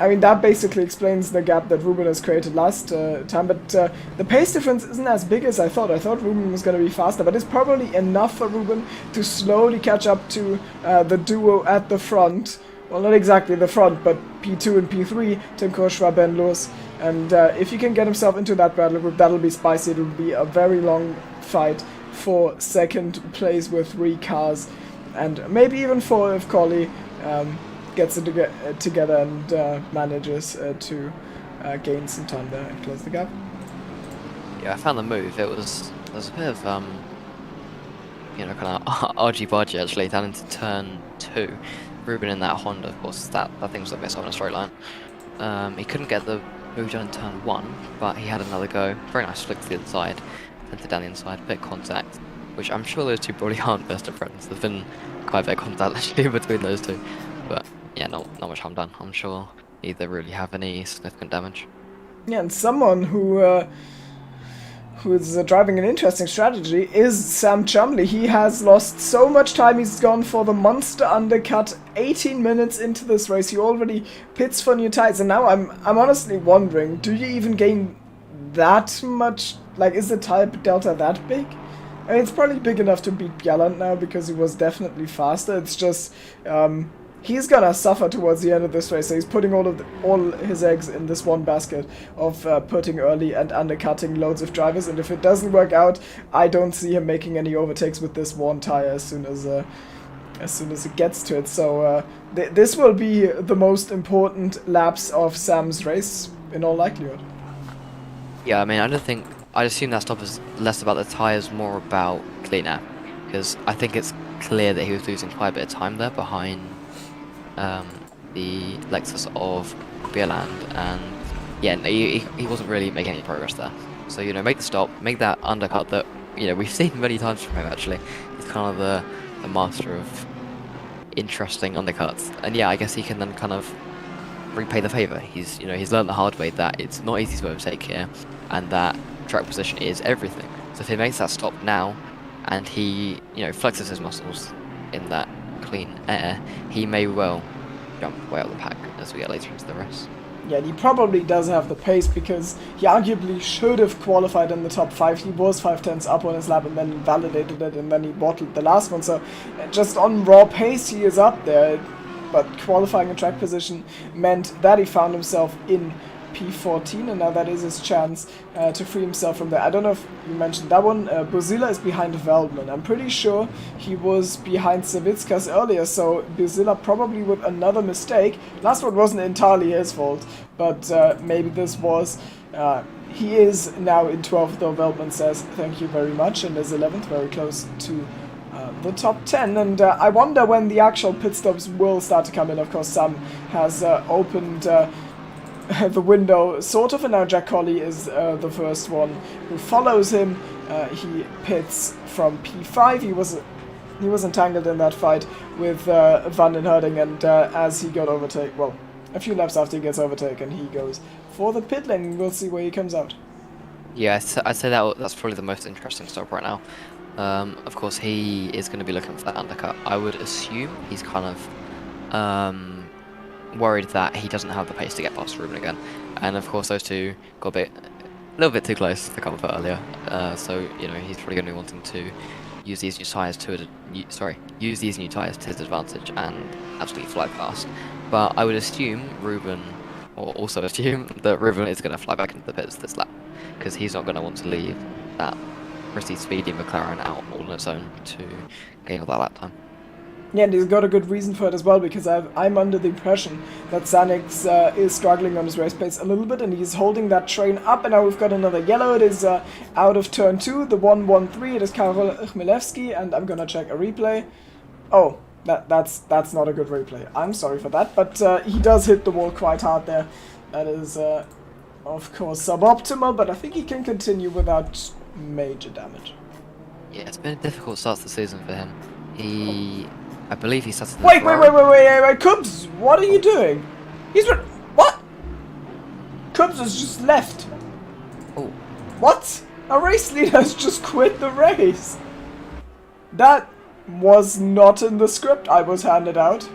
I mean, that basically explains the gap that Ruben has created last time, but the pace difference isn't as big as I thought. I thought Ruben was going to be faster, but it's probably enough for Ruben to slowly catch up to the duo at the front. Well, not exactly the front, but P2 and P3, Tim Koshwa, Ben Lewis. And if he can get himself into that battle group, that'll be spicy. It'll be a very long fight for second place with 3 cars, and maybe even 4 if Collie gets it together and manages to gain some time there and close the gap. Yeah, I found the move. There was a bit of you know, kind of argy-bargy actually down into turn 2. Ruben in that Honda, of course, that thing was a miss on a straight line. He couldn't get the move done in turn 1, but he had another go. Very nice flick to the other side, centered down the inside, bit of contact, which I'm sure those two probably aren't best of friends. There's been quite a bit of contact actually between those two, but yeah, not much harm done. I'm sure neither really have any significant damage. Yeah, and someone who's driving an interesting strategy is Sam Chumley. He has lost so much time. He's gone for the monster undercut 18 minutes into this race. He already pits for new tires, and now I'm honestly wondering, do you even gain that much? Like, is the tire delta that big? I mean, it's probably big enough to beat Bjelland now because he was definitely faster. It's just he's gonna suffer towards the end of this race, so he's putting all his eggs in this one basket of putting early and undercutting loads of drivers, and if it doesn't work out, I don't see him making any overtakes with this one tire as soon as it gets to it. So this will be the most important laps of Sam's race, in all likelihood. Yeah, I mean, I assume that stop is less about the tyres, more about clean air, because I think it's clear that he was losing quite a bit of time there behind the Lexus of Bjelland, and yeah, he wasn't really making any progress there. So, you know, make the stop, make that undercut that, you know, we've seen many times from him actually. He's kind of the master of interesting undercuts, and yeah, I guess he can then kind of repay the favour. He's learned the hard way that it's not easy to overtake here, and that track position is everything. So if he makes that stop now, and he, you know, flexes his muscles in that clean air, he may well jump way out the pack as we get later into the race. Yeah, he probably does have the pace because he arguably should have qualified in the top 5. He was 5/10 up on his lap and then validated it, and then he bottled the last one. So just on raw pace, he is up there. But qualifying in track position meant that he found himself in P14, and now that is his chance to free himself from there. I don't know if you mentioned that one. Buzilla is behind Veldman. I'm pretty sure he was behind Savitskas earlier, so Buzilla probably with another mistake. Last one wasn't entirely his fault, but maybe this was. He is now in 12th, though Veldman says thank you very much, and is 11th, very close to the top 10, and I wonder when the actual pit stops will start to come in. Of course, Sam has opened the window, sort of, and now Jack Colley is the first one who follows him. He pits from P5. He was entangled in that fight with Van den Herding, and as he got overtaken, well, a few laps after he gets overtaken, he goes for the pit lane. We'll see where he comes out. Yeah, I'd say that's probably the most interesting stop right now. Of course, he is going to be looking for that undercut. I would assume he's kind of worried that he doesn't have the pace to get past Ruben again. And of course, those two got a little bit too close to comfort earlier. So you know he's probably going to be wanting to use these new tires use these new tires to his advantage and absolutely fly past. But I would assume Ruben, or also assume that Ruben is going to fly back into the pits this lap because he's not going to want to leave that pretty speedy McLaren out all on its own to gain all that lap time. Yeah, and he's got a good reason for it as well, because I'm under the impression that Sanix is struggling on his race pace a little bit, and he's holding that train up, and now we've got another yellow. It is out of turn 2, the 113, it is Karol Chmielewski, and I'm gonna check a replay. Oh, that's not a good replay. I'm sorry for that, but he does hit the wall quite hard there. That is, of course, suboptimal, but I think he can continue without major damage. Yeah, it's been a difficult start to the season for him. I believe he started. Wait, Cubs, what are you doing? What? Cubs has just left. Oh. What? A race leader has just quit the race. That was not in the script I was handed out.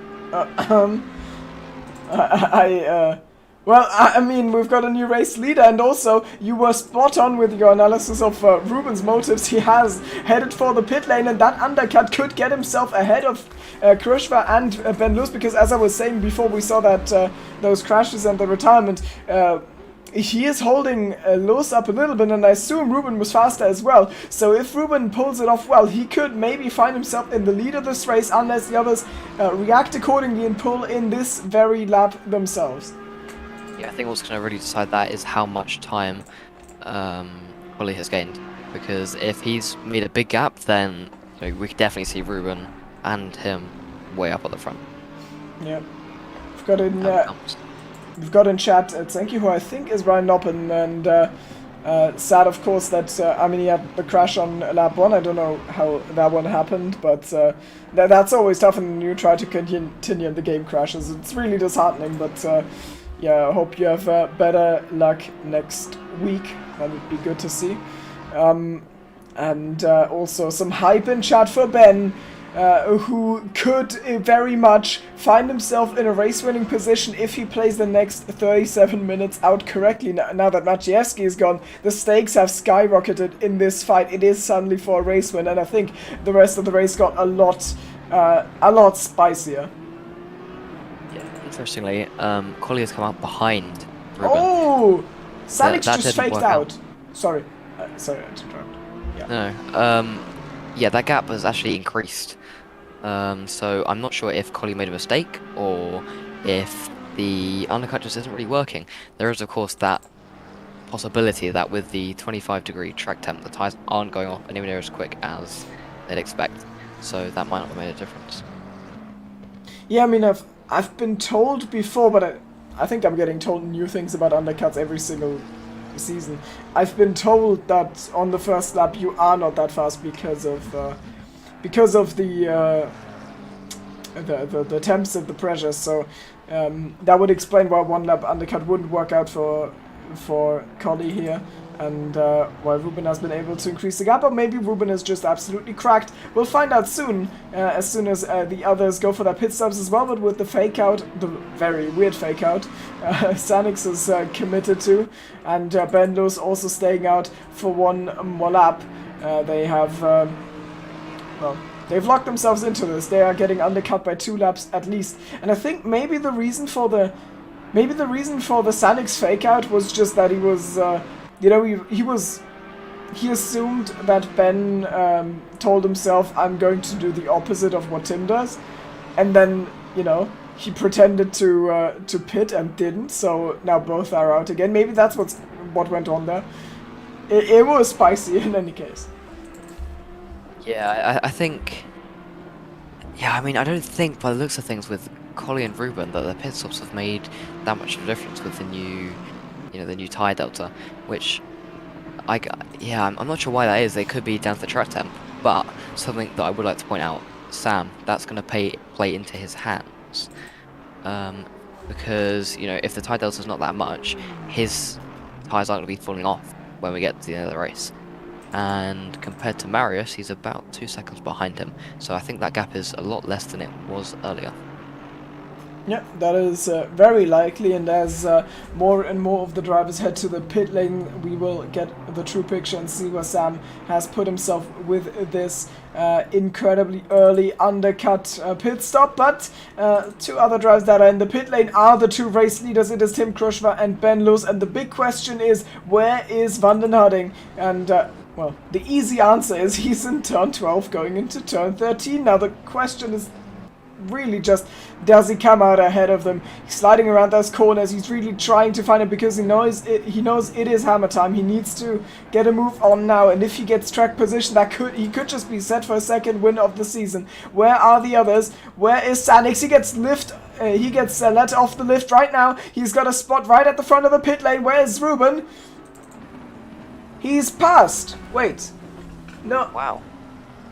Well, I mean, we've got a new race leader, and also, you were spot on with your analysis of Ruben's motives. He has headed for the pit lane, and that undercut could get himself ahead of Krushva and Ben Lewis, because as I was saying before we saw that those crashes and the retirement, he is holding Lewis up a little bit, and I assume Ruben was faster as well. So if Ruben pulls it off well, he could maybe find himself in the lead of this race, unless the others react accordingly and pull in this very lap themselves. Yeah, I think what's going to really decide that is how much time Ollie has gained. Because if he's made a big gap, then you know, we could definitely see Ruben and him way up at the front. Yeah, we've got in chat thank you, who I think is Ryan Noppen, and sad of course that I mean, he had the crash on lap 1. I don't know how that one happened, but that's always tough when you try to continue in the game crashes. It's really disheartening, but yeah, I hope you have better luck next week. That would be good to see. And also some hype in chat for Ben, who could very much find himself in a race-winning position if he plays the next 37 minutes out correctly. Now that Maciejewski is gone, the stakes have skyrocketed in this fight. It is suddenly for a race win, and I think the rest of the race got a lot spicier. Interestingly, Collie has come out behind Ruben. Oh! Sanix just faked out. Out. Sorry to interrupt. Yeah. No, yeah, that gap has actually increased. So I'm not sure if Collie made a mistake or if the undercut just isn't really working. There is, of course, that possibility that with the 25-degree track temp, the tyres aren't going off anywhere near as quick as they'd expect. So that might not have made a difference. Yeah, I mean, I've been told before, but I think I'm getting told new things about undercuts every single season. I've been told that on the first lap you are not that fast because of the temps and the pressure. So that would explain why one lap undercut wouldn't work out for Collie here, and why Ruben has been able to increase the gap, or maybe Ruben is just absolutely cracked. We'll find out soon as the others go for their pit stops as well, but with the fake out, the very weird fake out, Sanix is committed to, and Ben Lewis also staying out for one more lap. They have, well, they've locked themselves into this. They are getting undercut by 2 laps at least, and I think maybe the reason for the Sanix fake out was just that he was, you know, he assumed that Ben told himself, I'm going to do the opposite of what Tim does, and then, you know, he pretended to pit and didn't, so now both are out again. Maybe that's what went on there. It was spicy in any case. Yeah, I think... Yeah, I mean, I don't think, by the looks of things, with Collie and Ruben, that the pit stops have made that much of a difference with the new, you know, the new tyre delta, which I'm not sure why that is. They could be down to the track temp, but something that I would like to point out, Sam, that's going to play into his hands, because you know if the tyre delta is not that much, his tyres aren't going to be falling off when we get to the end of the race. And compared to Marius, he's about 2 seconds behind him. So I think that gap is a lot less than it was earlier. Yeah, that is very likely, and as more and more of the drivers head to the pit lane, we will get the true picture and see where Sam has put himself with this incredibly early undercut pit stop. But two other drivers that are in the pit lane are the two race leaders. It is Tim Krushwa and Ben Lewis, and the big question is, where is Van den Harding? And well, the easy answer is he's in turn 12 going into turn 13. Now the question is really just, does he come out ahead of them? He's sliding around those corners. He's really trying to find it because he knows it is hammer time. He needs to get a move on now, and if he gets track position, he could just be set for a second win of the season. Where are the others? Where is Sanix? He gets let off the lift right now. He's got a spot right at the front of the pit lane. Where is Ruben? He's passed. Wait. No. Wow.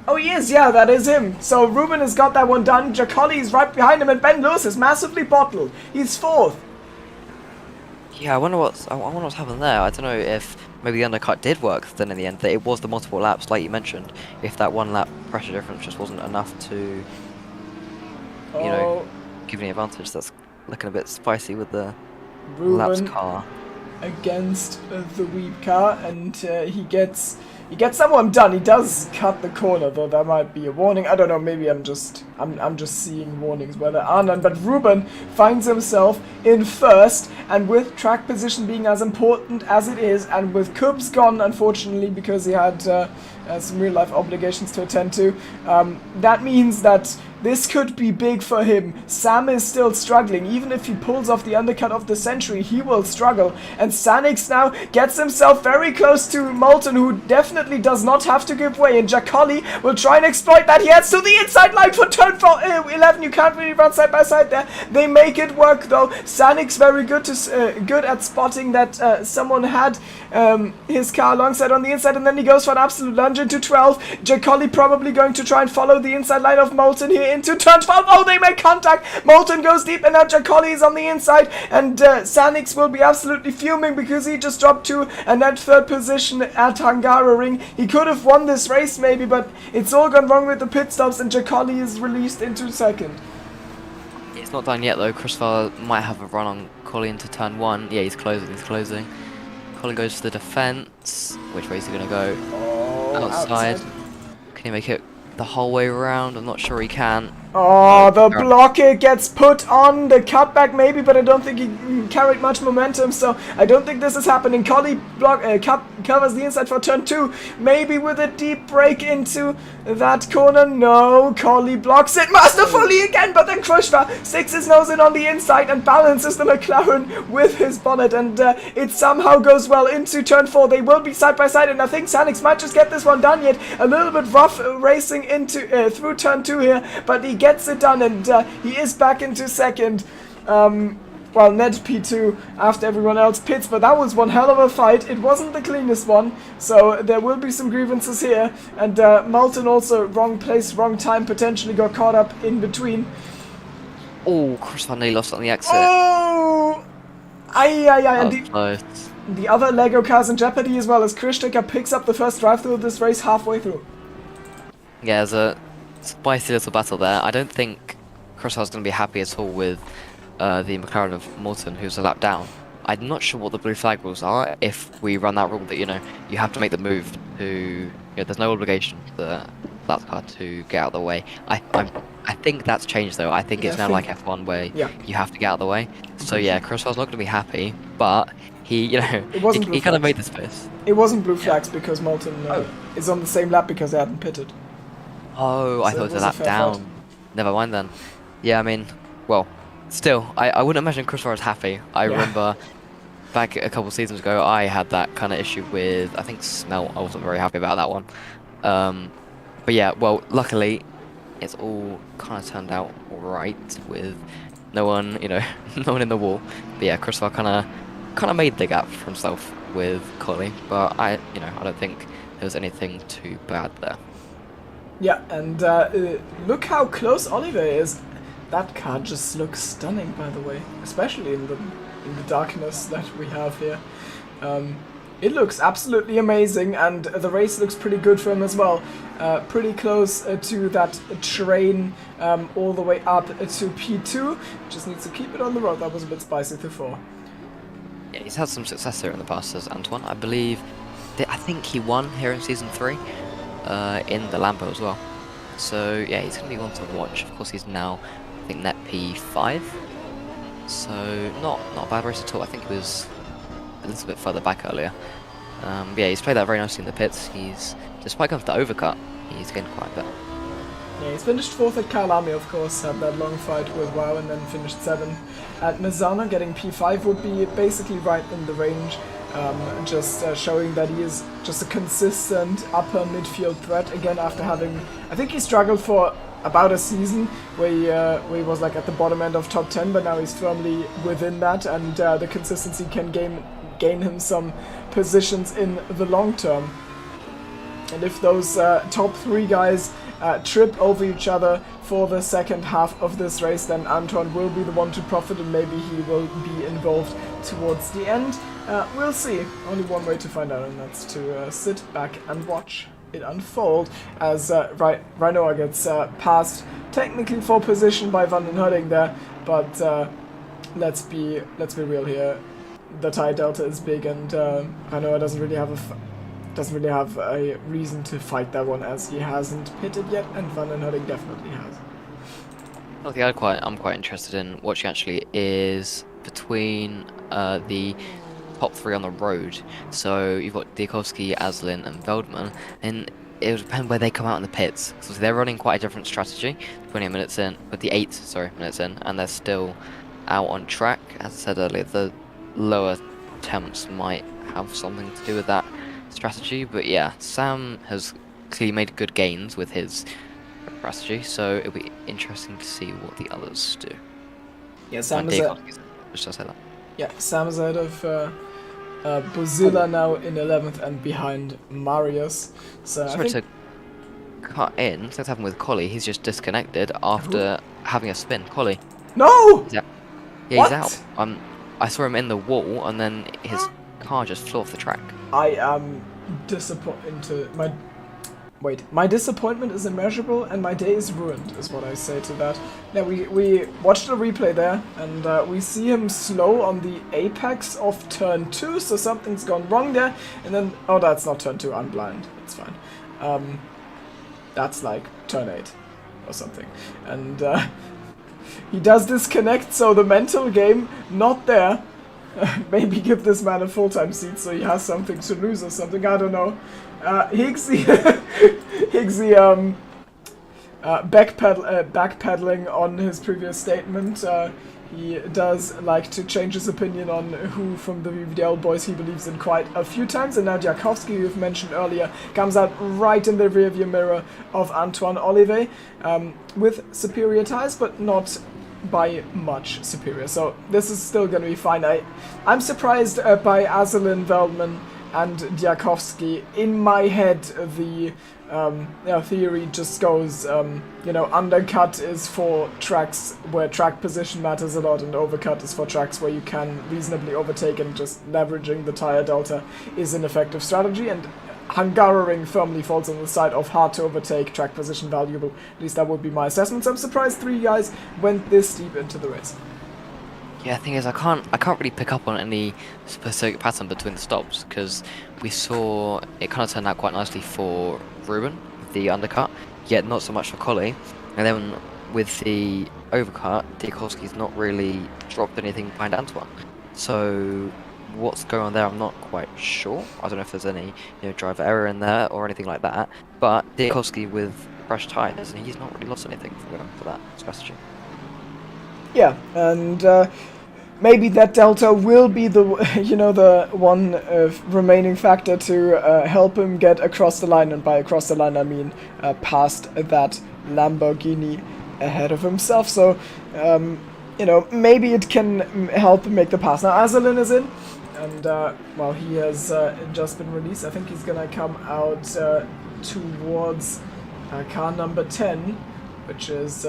Oh, he is, yeah, that is him. So Ruben has got that one done. Jacoli is right behind him, and Ben Lewis is massively bottled. He's fourth. Yeah, I wonder what's happened there. I don't know if maybe the undercut did work then in the end, that it was the multiple laps, like you mentioned. If that one lap pressure difference just wasn't enough to, you know, give any advantage. That's looking a bit spicy with the laps car against the Weeb car, and he gets that one done. He does cut the corner, though that might be a warning. I don't know, maybe I'm just seeing warnings where there are none. But Ruben finds himself in first, and with track position being as important as it is, and with Kubs gone, unfortunately, because he had some real life obligations to attend to, that means that this could be big for him. Sam is still struggling. Even if he pulls off the undercut of the century, he will struggle. And Sanix now gets himself very close to Moulton, who definitely does not have to give way. And Jacoli will try and exploit that. He heads to the inside line for turn 11. You can't really run side by side there. They make it work, though. Sanix very good at spotting that someone had his car alongside on the inside, and then he goes for an absolute lunge into 12. Jacoli probably going to try and follow the inside line of Moulton here into turn 12. Oh, they make contact. Moulton goes deep, and now Jacoli is on the inside, and Sanix will be absolutely fuming because he just dropped to a net third position at Hungaroring. He could have won this race maybe, but it's all gone wrong with the pit stops, and Jacoli is released into second. It's not done yet though. Christopher might have a run on Collie into turn 1. Yeah, he's closing. Collie goes to the defense. Which way is he going to go? Oh, outside. Can he make it the whole way around? I'm not sure he can. Oh, the blocker gets put on the cutback maybe, but I don't think he carried much momentum, so I don't think this is happening. Collie covers the inside for turn 2, maybe with a deep break into that corner. No, Collie blocks it masterfully again, but then Krushwa sticks his nose in on the inside and balances the McLaren with his bonnet, and it somehow goes well into turn 4. They will be side by side, and I think Sanix might just get this one done yet. A little bit rough racing into through turn 2 here, but he gets it done, and he is back into second. Well, net P2 after everyone else pits, but that was one hell of a fight. It wasn't the cleanest one, so there will be some grievances here. And Moulton also, wrong place, wrong time, potentially got caught up in between. Oh, Chris nearly lost on the exit. Oh! And the other Lego cars in jeopardy as well, as Krishtika picks up the first drive through of this race halfway through. Yeah, there's a spicy little battle there. I don't think Chris was going to be happy at all with the McLaren of Moulton, who's a lap down. I'm not sure what the blue flag rules are if we run that rule that, you know, you have to make the move to, you know, there's no obligation for the lap car to get out of the way. I think that's changed though. I think it's now like F1 where you have to get out of the way. So yeah, Chris was not going to be happy, but he, you know, he kind of made the space. It wasn't blue flags because Moulton is on the same lap because they hadn't pitted. Oh, I thought it was a lap down. Fight. Never mind then. Yeah, I mean, well, still, I wouldn't imagine Chris was happy. I remember back a couple seasons ago, I had that kind of issue with, I think, smell. I wasn't very happy about that one. But yeah, well, luckily, it's all kind of turned out alright with no one, you know, no one in the wall. But yeah, Chris kind of made the gap for himself with Collie, but I don't think there was anything too bad there. Yeah, and look how close Oliver is. That car just looks stunning, by the way, especially in the darkness that we have here. It looks absolutely amazing, and the race looks pretty good for him as well. Pretty close to that train all the way up to P2. Just needs to keep it on the road. That was a bit spicy to 4. Yeah, he's had some success here in the past as Antoine. I believe, I think he won here in Season 3 in the Lambo as well. So yeah, he's going to be one to watch. Of course, he's now, I think, net P5. So not a bad race at all. I think he was a little bit further back earlier. But yeah, he's played that very nicely in the pits. Despite going for the overcut, he's gained quite a bit. Yeah, he's finished 4th at Kalami, of course, had that long fight with WoW, and then finished 7th at Mizana. Getting P5 would be basically right in the range, just showing that he is just a consistent upper midfield threat. Again, after having, I think he struggled for about a season where he was like at the bottom end of top 10, but now he's firmly within that, and the consistency can gain him some positions in the long term. And if those top 3 guys trip over each other for the second half of this race, then Antoine will be the one to profit, and maybe he will be involved towards the end. We'll see. Only one way to find out, and that's to sit back and watch it unfold as Rhinoa gets passed technically for position by Van den Hudding there, but let's be real here. The tire delta is big, and Rhinoa doesn't really have a reason to fight that one, as he hasn't pitted yet, and Van den Hudding definitely has. One thing I'm quite interested in watching actually is between the top 3 on the road. So you've got Diakowski, Aslin, and Veldman, and it would depend where they come out in the pits. So they're running quite a different strategy. 28 minutes in, with the 8 minutes in, and they're still out on track. As I said earlier, the lower temps might have something to do with that strategy, but yeah, Sam has clearly made good gains with his strategy, so it'll be interesting to see what the others do. Yeah, Sam is ahead of Bozilla now in 11th and behind Marius. So sorry to cut in. Something's happened with Collie. He's just disconnected after having a spin. Collie. No. He's what? out. I saw him in the wall, and then his car just flew off the track. I am disappointed. My disappointment is immeasurable, and my day is ruined, is what I say to that. Now, we watched the replay there, and we see him slow on the apex of turn 2, so something's gone wrong there, and then, oh, that's not turn 2, I'm blind, it's fine. That's like turn 8, or something. And he does disconnect, so the mental game, not there. Maybe give this man a full-time seat so he has something to lose or something, I don't know. Higgsy backpedaling on his previous statement. He does like to change his opinion on who from the VVDL boys he believes in quite a few times, and now Diakowski, who you've mentioned earlier, comes out right in the rearview mirror of Antoine Olivet, with superior tires, but not by much superior, so this is still going to be fine. I'm surprised by Azelin, Veldman, and Diakowski. In my head, the theory just goes, undercut is for tracks where track position matters a lot, and overcut is for tracks where you can reasonably overtake, and just leveraging the tire delta is an effective strategy, and Hungaroring firmly falls on the side of hard to overtake, track position valuable. At least that would be my assessment. So I'm surprised 3 guys went this deep into the race. Yeah, the thing is, I can't really pick up on any specific pattern between the stops, because we saw it kind of turned out quite nicely for Ruben with the undercut, yet not so much for Collie. And then with the overcut, Diakowski's not really dropped anything behind Antoine. So what's going on there, I'm not quite sure. I don't know if there's any driver error in there or anything like that. But Diakowski with fresh tyres, and he's not really lost anything for going for that strategy. Yeah, and maybe that delta will be the the one remaining factor to help him get across the line, and by across the line I mean past that Lamborghini ahead of himself. So maybe it can help him make the pass. Now Azelin is in, and well, he has just been released. I think he's gonna come out towards car number 10, which is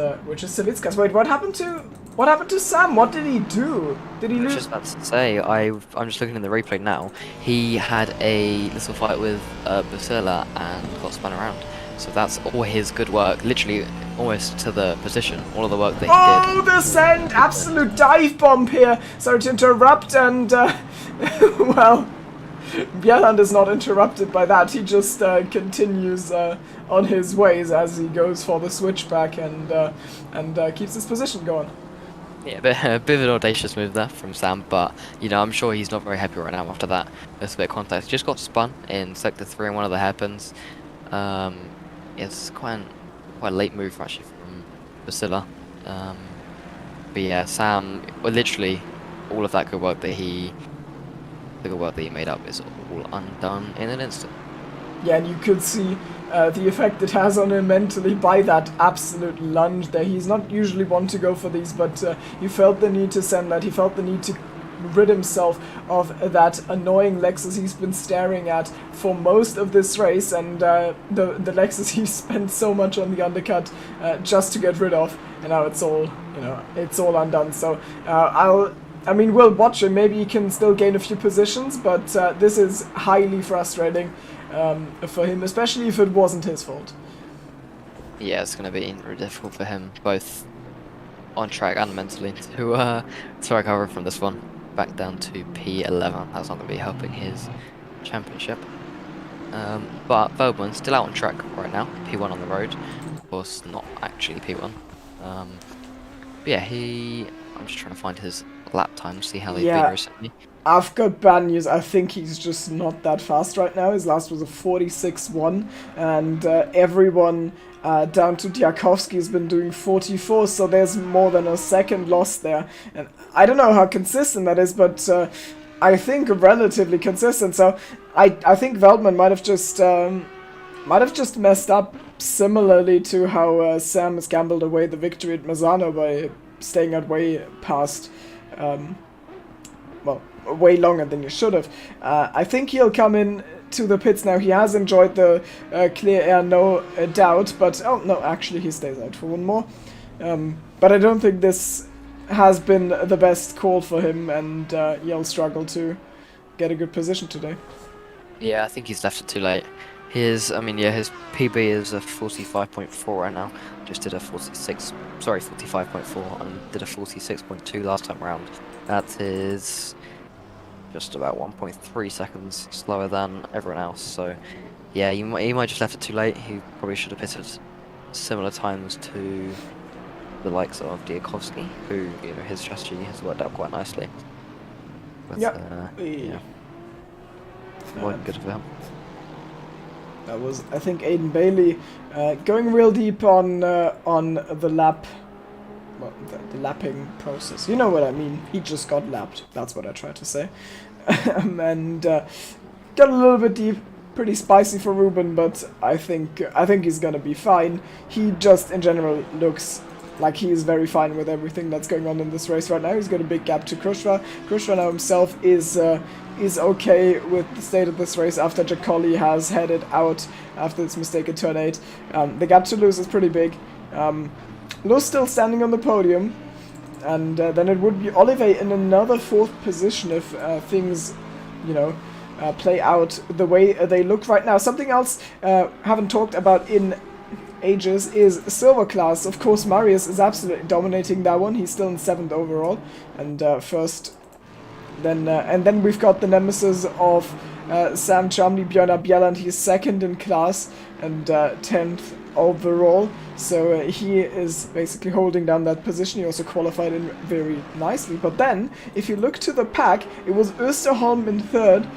Savitska's. Wait, what happened to What happened to Sam? What did he do? Did he I was lose? just about to say, I'm just looking in the replay now. He had a little fight with Basila and got spun around. So that's all his good work, literally almost to the position, all of the work that he did. Oh, the send! Absolute dive bomb here! Sorry to interrupt, and, well, Bjelland is not interrupted by that. He just continues on his ways as he goes for the switchback and keeps his position going. Yeah, a bit of an audacious move there from Sam, but, you know, I'm sure he's not very happy right now after that. There's a bit of contact. He just got spun in Sector 3 on one of the hairpins. It's quite a late move actually from Basila. But yeah, Sam, well, literally all of that good work that he made up is all undone in an instant. Yeah, and you could see the effect it has on him mentally by that absolute lunge there. He's not usually one to go for these, but he felt the need to send that. He felt the need to rid himself of that annoying Lexus he's been staring at for most of this race, and the Lexus he spent so much on the undercut just to get rid of, and now it's all, you know, it's all undone. So we'll watch him. Maybe he can still gain a few positions, but this is highly frustrating for him, especially if it wasn't his fault. Yeah, it's going to be really difficult for him, both on track and mentally, to recover from this one. Back down to P11. That's not going to be helping his championship. But Veldman's still out on track right now. P1 on the road. Of course, not actually P1. But yeah, I'm just trying to find his lap time, see how they've been recently. I've got bad news. I think he's just not that fast right now. His last was a 46.1, and everyone down to Diakovsky has been doing 44, so there's more than a second lost there. And I don't know how consistent that is, but I think relatively consistent. So I think Veldman might have just messed up, similarly to how Sam has gambled away the victory at Misano by staying out way past, way longer than you should have. I think he'll come in to the pits now. He has enjoyed the clear air, no doubt, but oh no, actually he stays out for one more. But I don't think this has been the best call for him, and he'll struggle to get a good position today. Yeah, I think he's left it too late. His PB is a 45.4 right now. Just did a 45.4 and did a 46.2 last time around. That is just about 1.3 seconds slower than everyone else. So yeah, he might just left it too late. He probably should have pitted similar times to the likes of Diakovsky, who, you know, his strategy has worked out quite nicely. But, yeah. More good for him. That was, I think, Aiden Bailey going real deep on the lap, well, the lapping process. You know what I mean? He just got lapped. That's what I tried to say. And got a little bit deep. Pretty spicy for Ruben, but I think he's gonna be fine. He just, in general, looks like he's very fine with everything that's going on in this race right now. He's got a big gap to Krushva. Krushva now himself is okay with the state of this race after Jacoli has headed out after this mistake at turn 8. The gap to Luz is pretty big. Luz still standing on the podium, and then it would be Olive in another 4th position if things, you know, play out the way they look right now. Something else haven't talked about in ages is silver class. Of course, Marius is absolutely dominating that one. He's still in 7th overall and first. And then we've got the nemesis of Sam Chumley, Björn Bjelland. He's 2nd in class and 10th overall. So he is basically holding down that position. He also qualified in very nicely. But then, if you look to the pack, it was Österholm in 3rd,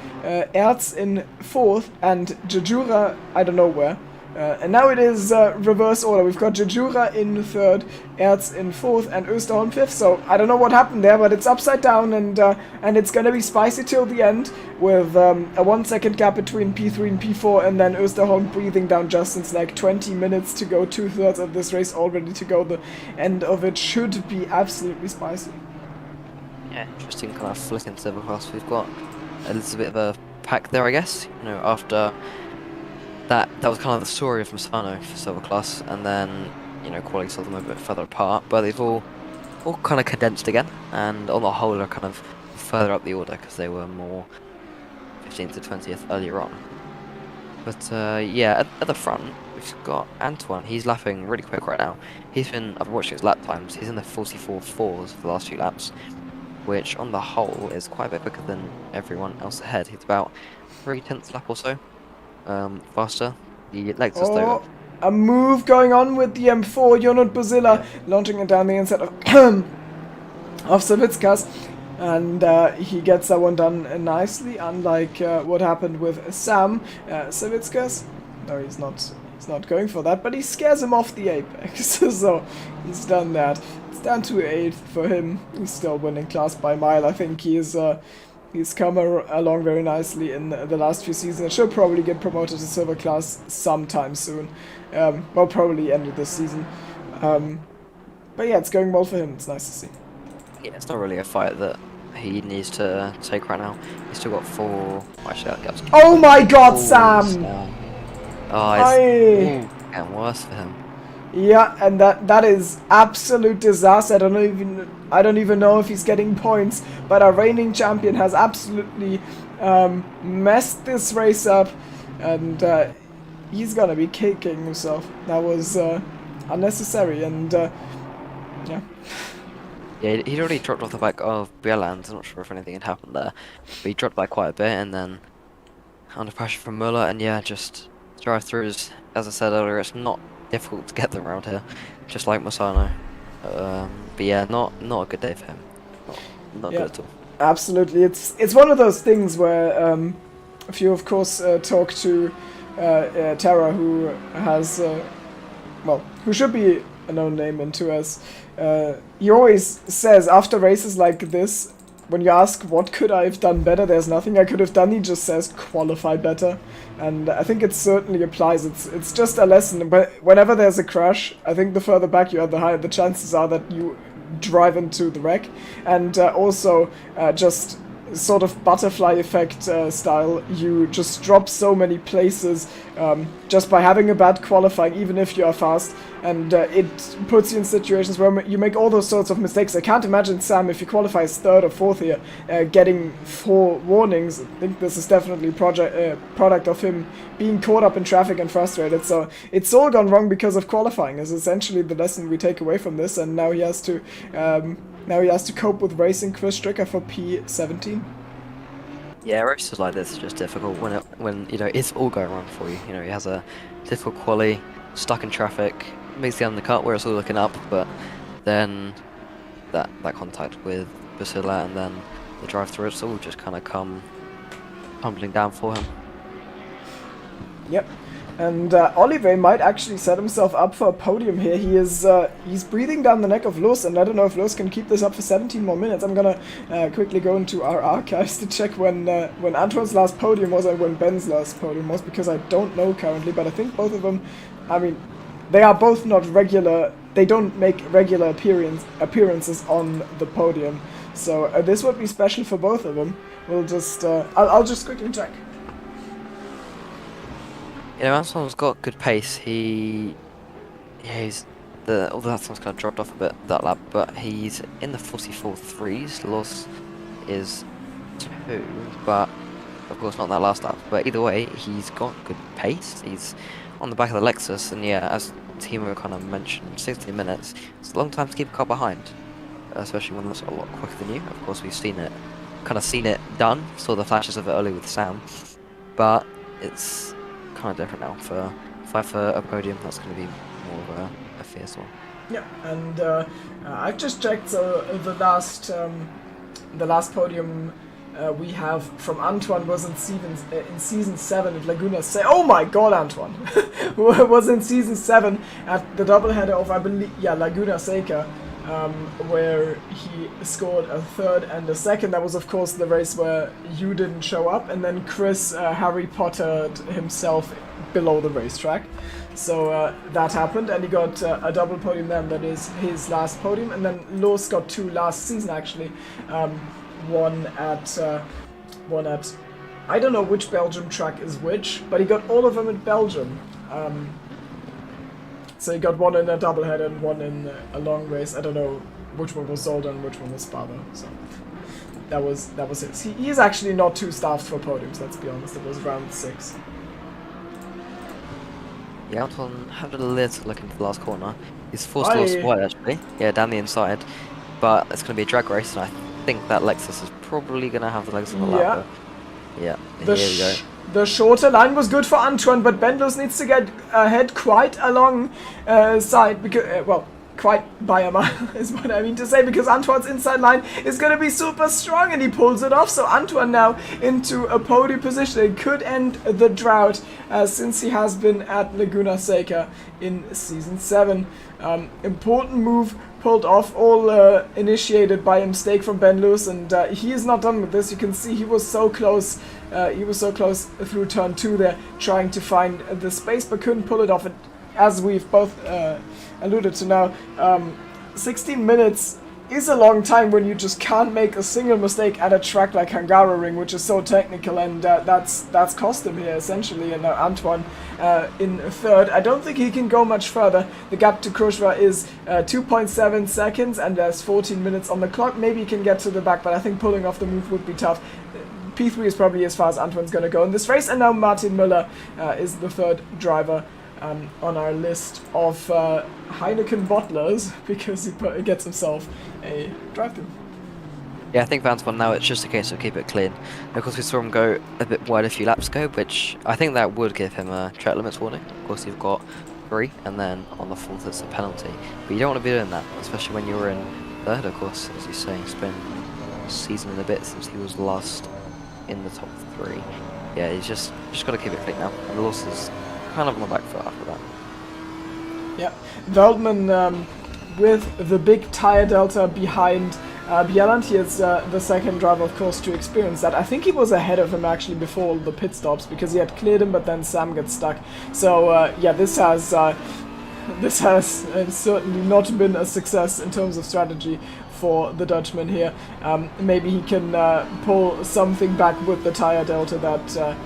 Erz in 4th, and Jejura, I don't know where. And now it is reverse order. We've got Jejura in 3rd, Erz in 4th, and Österholm 5th. So I don't know what happened there, but it's upside down, and it's gonna be spicy till the end with a 1 second gap between P3 and P4, and then Österholm breathing down Justin's neck. 20 minutes to go, 2/3 of this race all ready to go. The end of it should be absolutely spicy. Yeah, interesting kind of flick into the class. We've got a little bit of a pack there, I guess. You know, after that was kind of the story of Misano for silver class, and then, you know, quality saw them a bit further apart, but they've all all kind of condensed again, and on the whole are kind of further up the order because they were more 15th to 20th earlier on. But yeah, at the front, we've got Antoine. He's lapping really quick right now. I've been watching his lap times. He's in the 44.4s for the last few laps, which on the whole is quite a bit quicker than everyone else ahead. He's about 3/10 lap or so faster. The Lexus though. Oh, a move going on with the M4. Jonut Bozilla launching it down the inside of Savickas. And he gets that one done nicely, unlike what happened with Sam Savickas. No, he's not going for that, but he scares him off the apex. So he's done that. It's down to 8th for him. He's still winning class by a mile. I think he's come along very nicely in the last few seasons. Should probably get promoted to silver class sometime soon. Well, probably end of this season. But yeah, it's going well for him. It's nice to see. Yeah, it's not really a fight that he needs to take right now. He's still got 4. Actually, that gives. Oh my God, Sam! Oh, it's getting worse for him. Yeah, and that is absolute disaster. I don't even know if he's getting points, but our reigning champion has absolutely messed this race up, and he's gonna be kicking himself. That was unnecessary, and yeah. Yeah, he'd already dropped off the back of Bieland. I'm not sure if anything had happened there, but he dropped by quite a bit, and then under pressure from Muller, and yeah, just drive-throughs. As I said earlier, it's not difficult to get them around here, just like Masano. But yeah, not a good day for him. Not yeah, good at all. Absolutely, it's one of those things where if you of course talk to Tara, who has who should be a known name in 2S, he always says after races like this, when you ask what could I have done better, there's nothing I could have done. He just says qualify better, and I think it certainly applies. It's just a lesson. But whenever there's a crash, I think the further back you are, the higher the chances are that you drive into the wreck, and also just sort of butterfly effect style, you just drop so many places just by having a bad qualifying, even if you are fast, and it puts you in situations where you make all those sorts of mistakes. I can't imagine Sam, if he qualifies 3rd or 4th here, getting 4 warnings. I think this is definitely product of him being caught up in traffic and frustrated. So it's all gone wrong because of qualifying is essentially the lesson we take away from this, and now he has to cope with racing Chris Stricker for P17. Yeah, races like this is just difficult when you know it's all going wrong for you. You know, he has a difficult quali, stuck in traffic, makes the undercut where it's all looking up, but then that contact with Basila and then the drive-through, it's all just kind of come tumbling down for him. Yep. And Oliver might actually set himself up for a podium here. He's breathing down the neck of Luz, and I don't know if Luz can keep this up for 17 more minutes. I'm gonna quickly go into our archives to check when Antoine's last podium was and when Ben's last podium was, because I don't know currently, but I think both of them, I mean, they are both not regular. They don't make regular appearances on the podium. So this would be special for both of them. We'll just I'll just quickly check. You know, Antoine's got good pace. Although that one's kind of dropped off a bit that lap, but he's in the 44.3s. Loss is 2, but of course not that last lap. But either way, he's got good pace. He's on the back of the Lexus, and yeah, as Timo kind of mentioned, 60 minutes. It's a long time to keep a car behind, especially when that's a lot quicker than you. Of course, we've seen it done. Saw the flashes of it earlier with Sam, but it's kind of different now. For fight for a podium, that's going to be more of a fierce one. Yeah, and I've just checked. So the last podium we have from Antoine was in season 7 at Laguna Seca. Oh my God, Antoine was in season 7 at the doubleheader of, I believe, Laguna Seca, where he scored a 3rd and a 2nd. That was, of course, the race where you didn't show up, and then Chris Harry Pottered himself below the racetrack. So that happened, and he got a double podium then. That is his last podium, and then Loos got 2 last season actually. One at I don't know which Belgium track is which, but he got all of them in Belgium. So he got one in a doubleheader and one in a long race. I don't know which one was Zolder and which one was Sparta. So that was his. He's actually not too staffed for podiums. Let's be honest. It was round 6. Yeah, Anton had a little look into the last corner. He's forced a little wide actually. Yeah, down the inside. But it's going to be a drag race, and I think that Lexus is probably going to have the legs on the lap. Yeah, here we go. The shorter line was good for Antoine, but Benlos needs to get ahead quite a long side, because, well, quite by a mile is what I mean to say, because Antoine's inside line is going to be super strong, and he pulls it off. So Antoine now into a podium position. It could end the drought since he has been at Laguna Seca in Season 7. Important move pulled off, all initiated by a mistake from Ben Lewis, and he is not done with this. You can see he was so close. He was so close through turn 2 there, trying to find the space, but couldn't pull it off. And as we've both alluded to now, 16 minutes is a long time when you just can't make a single mistake at a track like Hungaroring, which is so technical, and that's cost him here essentially. And now Antoine in 3rd. I don't think he can go much further. The gap to Krushva is 2.7 seconds, and there's 14 minutes on the clock. Maybe he can get to the back, but I think pulling off the move would be tough. P3 is probably as far as Antoine's going to go in this race, and now Martin Müller is the 3rd driver on our list of Heineken bottlers, because he gets himself a drive-through. Yeah, I think for Antoine now it's just a case of keep it clean. Of course, we saw him go a bit wide a few laps ago, which I think that would give him a track limits warning. Of course, you've got 3, and then on the 4th it's a penalty. But you don't want to be doing that, especially when you're in 3rd, of course, as you're saying. It's been a season and a bit since he was last in the top 3. Yeah, he's just got to keep it clean now. And the loss is kind of on the back foot after that. Yeah, Veldman with the big tire delta behind Bjelland. He is the 2nd driver, of course, to experience that. I think he was ahead of him actually before the pit stops, because he had cleared him, but then Sam gets stuck. So yeah, this has certainly not been a success in terms of strategy for the Dutchman here. Maybe he can pull something back with the tire delta that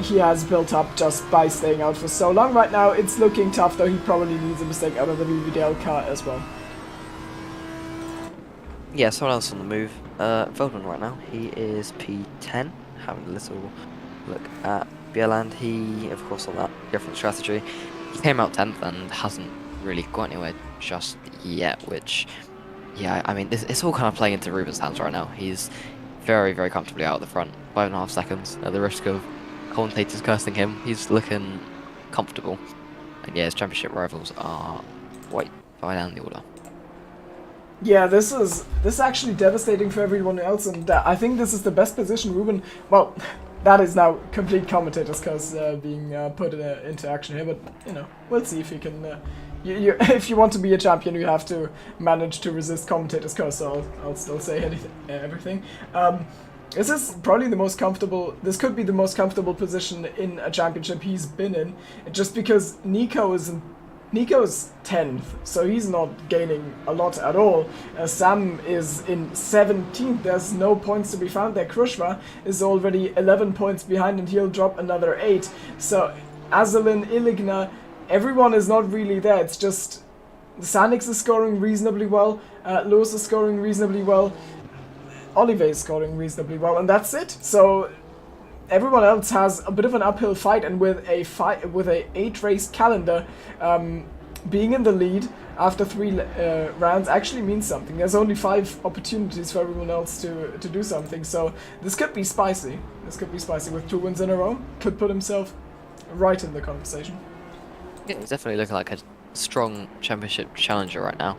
he has built up just by staying out for so long. Right now it's looking tough, though. He probably needs a mistake out of the VVDL car as well. Yeah, someone else on the move. Veldman right now, he is P10, having a little look at Bjelland. He, of course, on that different strategy, he came out 10th and hasn't really got anywhere just yet, which, yeah, I mean, it's all kind of playing into Ruben's hands right now. He's very, very comfortably out at the front, 5.5 seconds, at the risk of commentators cursing him. He's looking comfortable. And yeah, his championship rivals are quite far down the order. Yeah, this is actually devastating for everyone else, and I think this is the best position Ruben. Well, that is now complete commentators curse being put into action here, but you know, we'll see if he can. If you want to be a champion, you have to manage to resist commentators curse. So I'll still say everything. This is probably the most comfortable. This could be the most comfortable position in a championship he's been in, just because Nico's 10th, so he's not gaining a lot at all. Sam is in 17th. There's no points to be found there. Krushva is already 11 points behind, and he'll drop another 8. So Azalin, Iligna, everyone is not really there. It's just Sanix is scoring reasonably well, Lewis is scoring reasonably well, Olive is scoring reasonably well, and that's it. So everyone else has a bit of an uphill fight, and with a 8-race calendar, being in the lead after 3 rounds actually means something. There's only 5 opportunities for everyone else to do something, so this could be spicy. This could be spicy with 2 wins in a row. Could put himself right in the conversation. Yeah, he's definitely looking like a strong championship challenger right now.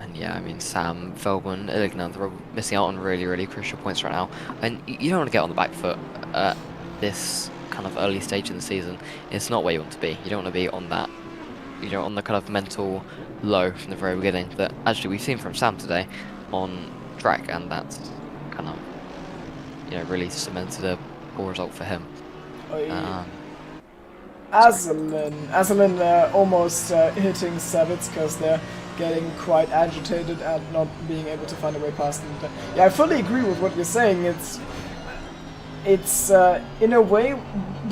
And yeah, I mean, Sam, Velbun, Ilignan, they're missing out on really, really crucial points right now. And you don't want to get on the back foot at this kind of early stage in the season. It's not where you want to be. You don't want to be on that, you know, on the kind of mental low from the very beginning that actually we've seen from Sam today on track, and that's kind of, you know, really cemented a poor result for him. Azalin almost hitting Savitz because they're getting quite agitated and not being able to find a way past them. Yeah, I fully agree with what you're saying. It's in a way,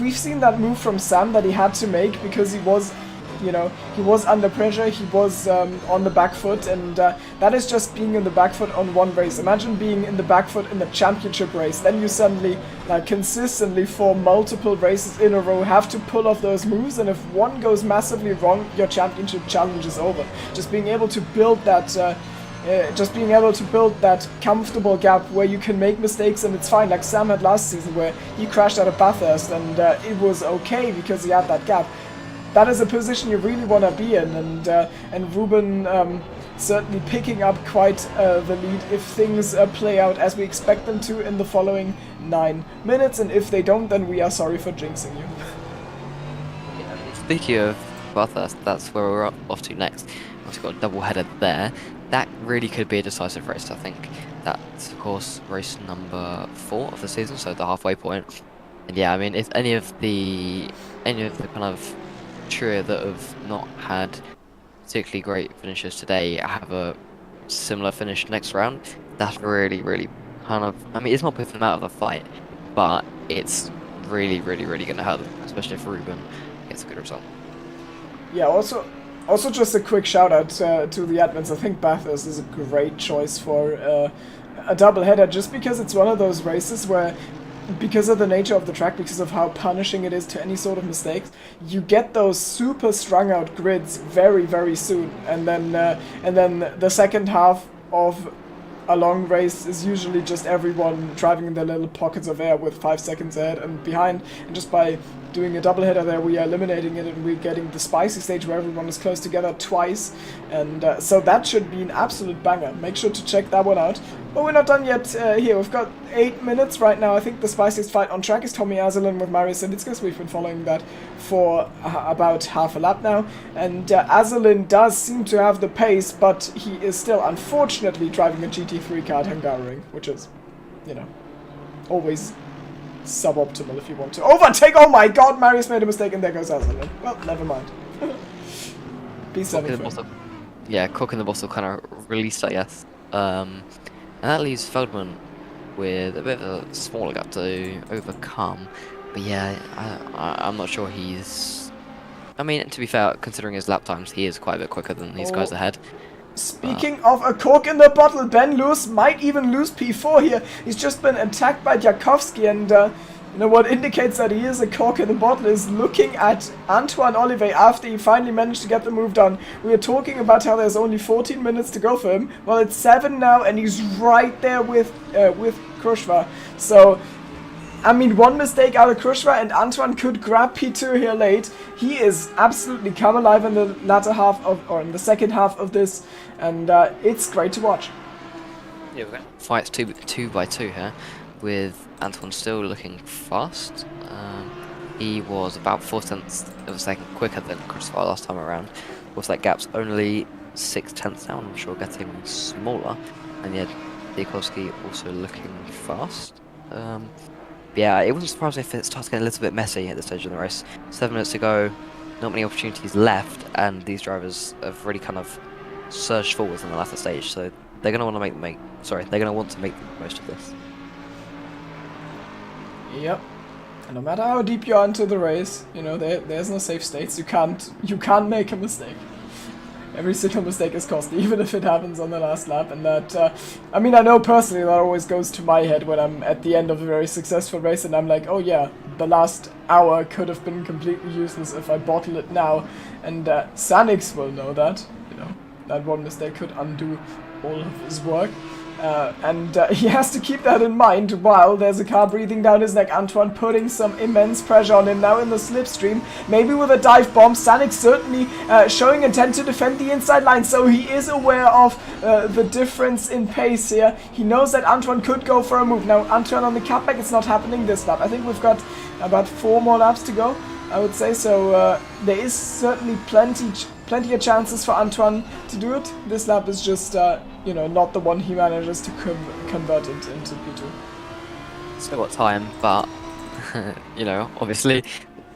we've seen that move from Sam that he had to make because he was you know, he was under pressure, he was on the back foot, and that is just being in the back foot on one race. Imagine being in the back foot in the championship race. Then you suddenly, like, consistently for multiple races in a row have to pull off those moves, and if one goes massively wrong, your championship challenge is over. Just being able to build that comfortable gap where you can make mistakes and it's fine, like Sam had last season where he crashed out of Bathurst and it was okay because he had that gap. That is a position you really want to be in, and Ruben certainly picking up quite the lead if things play out as we expect them to in the following 9 minutes, and if they don't, then we are sorry for jinxing you. Speaking of Bathurst, that's where we're off to next. We've got a double header there. That really could be a decisive race, I think. That's, of course, race number 4 of the season, so the halfway point. And yeah, I mean, if any of the kind of trio that have not had particularly great finishes today have a similar finish next round, that's really, really kind of, I mean, it's not putting them out of the fight, but it's really, really, really going to hurt them, especially if Ruben gets a good result. Yeah, also just a quick shout out to the admins. I think Bathurst is a great choice for a doubleheader, just because it's one of those races where, because of the nature of the track, because of how punishing it is to any sort of mistakes, you get those super strung out grids very, very soon, and then the second half of a long race is usually just everyone driving in their little pockets of air with 5 seconds ahead and behind, and just by doing a doubleheader there we are eliminating it, and we're getting the spicy stage where everyone is close together twice, and so that should be an absolute banger. Make sure to check that one out. But we're not done yet here. We've got 8 minutes right now. I think the spiciest fight on track is Tommy Azalin with Marius Savitskas. We've been following that for about half a lap now, and Azalin does seem to have the pace, but he is still unfortunately driving a GT3 car at Hungaroring, which is, you know, always suboptimal if you want to overtake. Oh my god, Marius made a mistake and there goes Azalin. Well, never mind. P7. Yeah, Cook in the bottle kind of released, I guess. And that leaves Feldman with a bit of a smaller gap to overcome. But yeah, I'm not sure he's... I mean, to be fair, considering his lap times, he is quite a bit quicker than these guys ahead. Speaking of a cork in the bottle, Ben Lewis might even lose P4 here. He's just been attacked by Jakowski, and you know what indicates that he is a cork in the bottle is looking at Antoine Olivet after he finally managed to get the move done. We are talking about how there's only 14 minutes to go for him. Well, it's 7 now, and he's right there with Krushva. So, I mean, one mistake out of Krushva and Antoine could grab P2 here late. He is absolutely come alive in the latter half of, or in the second half of this, and it's great to watch. Yeah, we're going to fight 2 by 2 here, with Antoine still looking fast. He was about 4/10 of a second quicker than Krushva last time around. Of course, that gap's only 6/10 now, and I'm sure getting smaller. And yeah, Jakowski also looking fast. Yeah, it wouldn't surprise me if it starts getting a little bit messy at this stage of the race. 7 minutes to go, not many opportunities left, and these drivers have really kind of surged forwards in the latter stage, so they're going to want to they're going to want to make the most of this. Yep. And no matter how deep you are into the race, you know, there's no safe states. You can't make a mistake. Every single mistake is costly, even if it happens on the last lap. And that, I mean, I know personally that always goes to my head when I'm at the end of a very successful race and I'm like, oh yeah, the last hour could have been completely useless if I bottle it now. And Sanix will know that, you know, that one mistake could undo all of his work. And he has to keep that in mind while there's a car breathing down his neck. Antoine putting some immense pressure on him now in the slipstream, maybe with a dive bomb. Sanic certainly showing intent to defend the inside line, so he is aware of the difference in pace here. He knows that Antoine could go for a move. Now Antoine on the cutback, it's not happening this lap. I think we've got about 4 more laps to go, I would say, so there is certainly plenty of chances for Antoine to do it. This lap is just, you know, not the one he manages to convert it into P2. Still got time, but, you know, obviously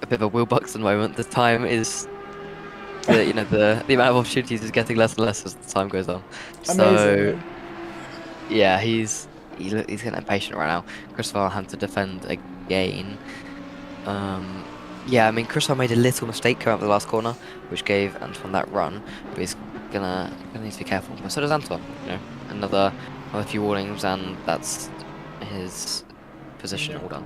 a bit of a Will Buxton moment. The time is, you know, the amount of opportunities is getting less and less as the time goes on. Amazing. So, yeah, he's getting impatient right now. Christopher had to defend again. Yeah, I mean, Crystal made a little mistake coming up the last corner, which gave Antoine that run, but he's gonna need to be careful. But so does Antoine. You know, another few warnings, and that's his position Yeah. all done.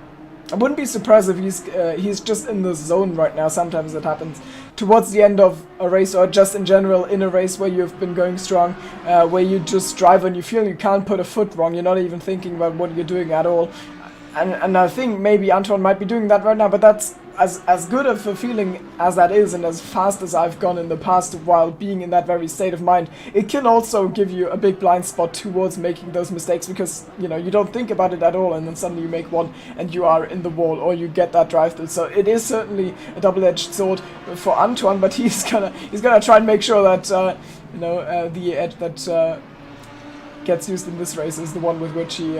I wouldn't be surprised if he's just in the zone right now. Sometimes it happens towards the end of a race, or just in general in a race where you've been going strong, where you just drive and you feel you can't put a foot wrong. You're not even thinking about what you're doing at all. And I think maybe Antoine might be doing that right now, but that's as good of a feeling as that is, and as fast as I've gone in the past while being in that very state of mind, it can also give you a big blind spot towards making those mistakes, because, you know, you don't think about it at all, and then suddenly you make one and you are in the wall, or you get that drive through. So it is certainly a double-edged sword for Antoine, but he's gonna try and make sure that the edge that gets used in this race is the one with which he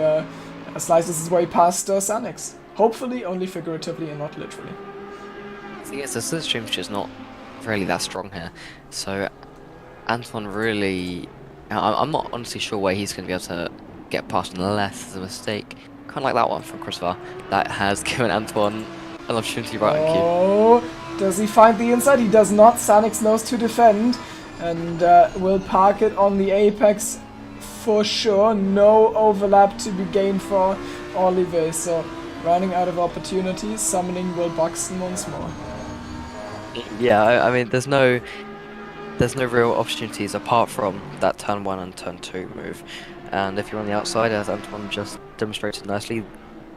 slices his way past Sanix. Hopefully only figuratively and not literally. So yes, the slipstream's just not really that strong here. So Antoine really, I'm not honestly sure where he's going to be able to get past unless there's a mistake. Kind of like that one from Christopher that has given Antoine an opportunity right on cue. Oh, does he find the inside? He does not. Sanix knows to defend and will park it on the apex for sure. No overlap to be gained for Olive, so running out of opportunities, summoning Will Buxton once more. Yeah, I mean, there's no real opportunities apart from that turn 1 and turn 2 move. And if you're on the outside, as Antoine just demonstrated nicely,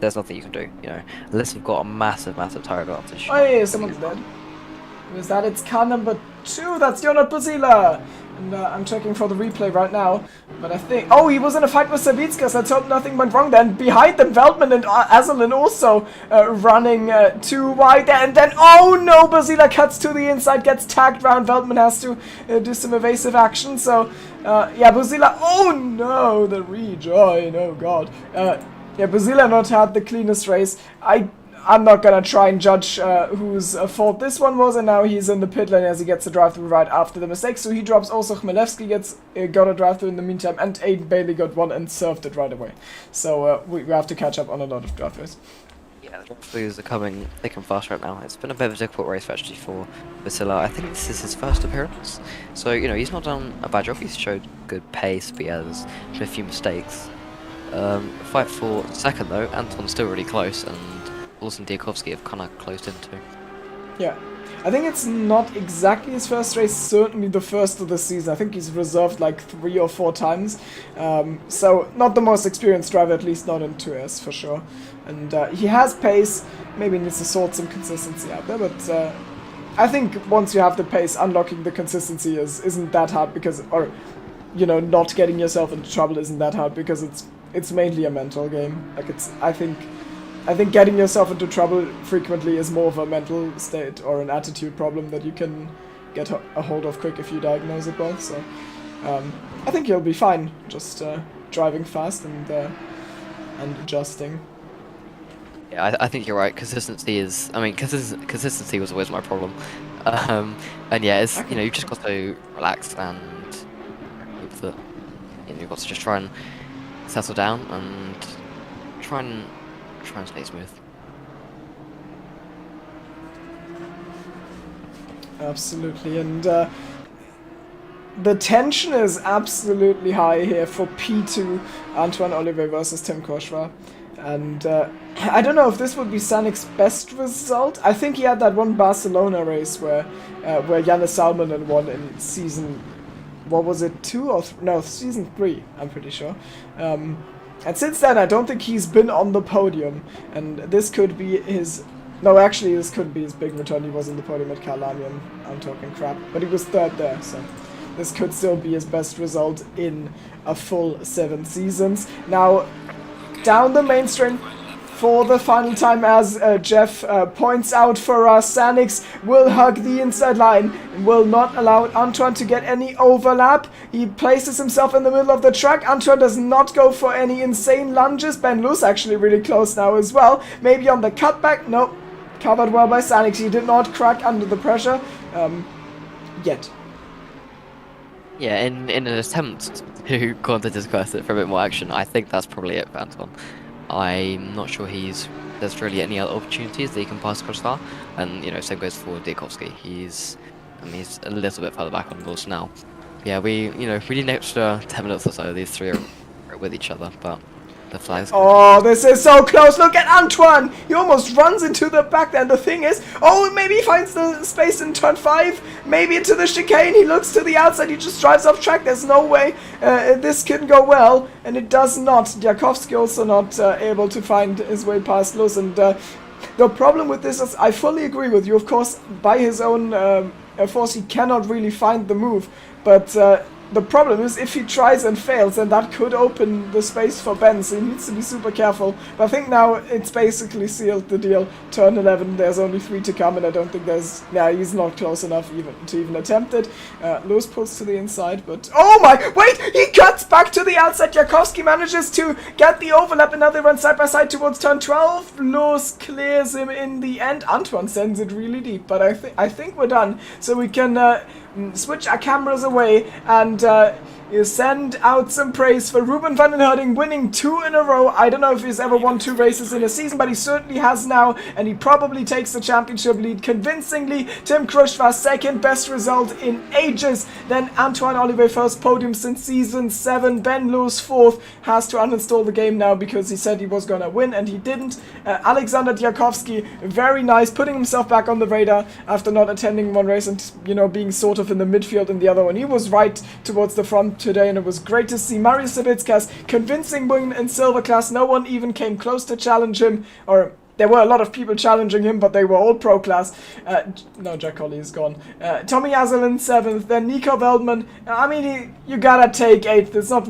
there's nothing you can do, you know, unless you've got a massive tire advantage. Oh yeah, someone's dead. Who is that? It's car number 2, that's Jonat Buzila! And I'm checking for the replay right now, but I think... Oh, he was in a fight with Savitskas, let's hope nothing went wrong then. Behind them, Veltman and Azalin also running too wide there, and then... Oh no, Buzila cuts to the inside, gets tagged round. Veltman has to do some evasive action, so... yeah, Buzila... Oh no, the rejoin, oh god. Yeah, Buzila not had the cleanest race. I'm not gonna try and judge whose fault this one was, and now he's in the pit lane as he gets a drive-through right after the mistake, so he drops. Also Chmielewski got a drive-through in the meantime, and Aiden Bailey got one and served it right away. So we have to catch up on a lot of drive-throughs. Yeah, the drive-throughs are coming thick and fast right now. It's been a bit of a difficult race actually for Vasila. I think this is his first appearance, so you know he's not done a bad job. He's showed good pace, but he has a few mistakes. Fight for second though, Anton's still really close, and Olsen and Diakovsky have kind of closed in too. Yeah. I think it's not exactly his first race, certainly the first of the season. I think he's reserved like 3 or 4 times. So not the most experienced driver, at least not in 2S for sure. And he has pace, maybe needs to sort some consistency out there, but I think once you have the pace, unlocking the consistency isn't that hard, because, or, you know, not getting yourself into trouble isn't that hard, because it's mainly a mental game. Like I think getting yourself into trouble frequently is more of a mental state or an attitude problem that you can get a hold of quick if you diagnose it well. So I think you'll be fine, just driving fast and adjusting. Yeah, I think you're right. Consistency is, I mean, consistency was always my problem. And yeah, it's, you know, you've just got to relax and hope that, you know, you've got to just try and settle down and try and stay smooth. Absolutely, and the tension is absolutely high here for P2, Antoine Olive versus Tim Koshva. And I don't know if this would be Sanik's best result. I think he had that one Barcelona race where Jannis Salmonen won in season, what was it, 2 or no, season 3, I'm pretty sure. And since then, I don't think he's been on the podium, and this could be his... No, actually, this could be his big return. He was on the podium at Kalamian. I'm talking crap. But he was 3rd there, so this could still be his best result in a full 7 seasons. Now, down the main straight for the final time, as Jeff points out for us, Sanix will hug the inside line and will not allow Antoine to get any overlap. He places himself in the middle of the track. Antoine does not go for any insane lunges. Ben Luz actually really close now as well. Maybe on the cutback. Nope. Covered well by Sanix. He did not crack under the pressure yet. Yeah, in an attempt to counter discuss it for a bit more action, I think that's probably it for Antoine. I'm not sure he's there's really any other opportunities that he can pass Krastar. And same goes for Diakovsky. He's a little bit further back on the course now. Yeah, we need an extra 10 minutes or so. These three are with each other, but the flags. Oh, this is so close. Look at Antoine. He almost runs into the back there. And the thing is, maybe he finds the space in turn 5. Maybe into the chicane. He looks to the outside. He just drives off track. There's no way this can go well. And it does not. Diakovsky also not able to find his way past Luz. And the problem with this is, I fully agree with you. Of course, by his own force, he cannot really find the move. But the problem is, if he tries and fails, then that could open the space for Ben, so he needs to be super careful. But I think now it's basically sealed the deal. Turn 11, there's only 3 to come, and I don't think there's... he's not close enough to even attempt it. Lewis pulls to the inside, but... Oh my... Wait! He cuts back to the outside! Diakovsky manages to get the overlap, and now they run side by side towards turn 12. Lewis clears him in the end. Antoine sends it really deep, but I think we're done. So we can... switch our cameras away and you send out some praise for Ruben van den Herding winning 2 in a row. I don't know if he's ever won 2 races in a season, but he certainly has now, and he probably takes the championship lead convincingly. Tim Krushwa, second best result in ages. Then Antoine Olivier, first podium since season 7. Ben Lewis, 4th, has to uninstall the game now because he said he was gonna win and he didn't. Alexander Diakovsky, very nice, putting himself back on the radar after not attending one race and being sort of in the midfield in the other one. He was right towards the front today, and it was great to see Marius Sabitskas convincing win in silver class. No one even came close to challenge him, or there were a lot of people challenging him, but they were all pro class. No, Jack Colley is gone. Tommy Azelin 7th, then Nico Veldman. You gotta take 8th. It's not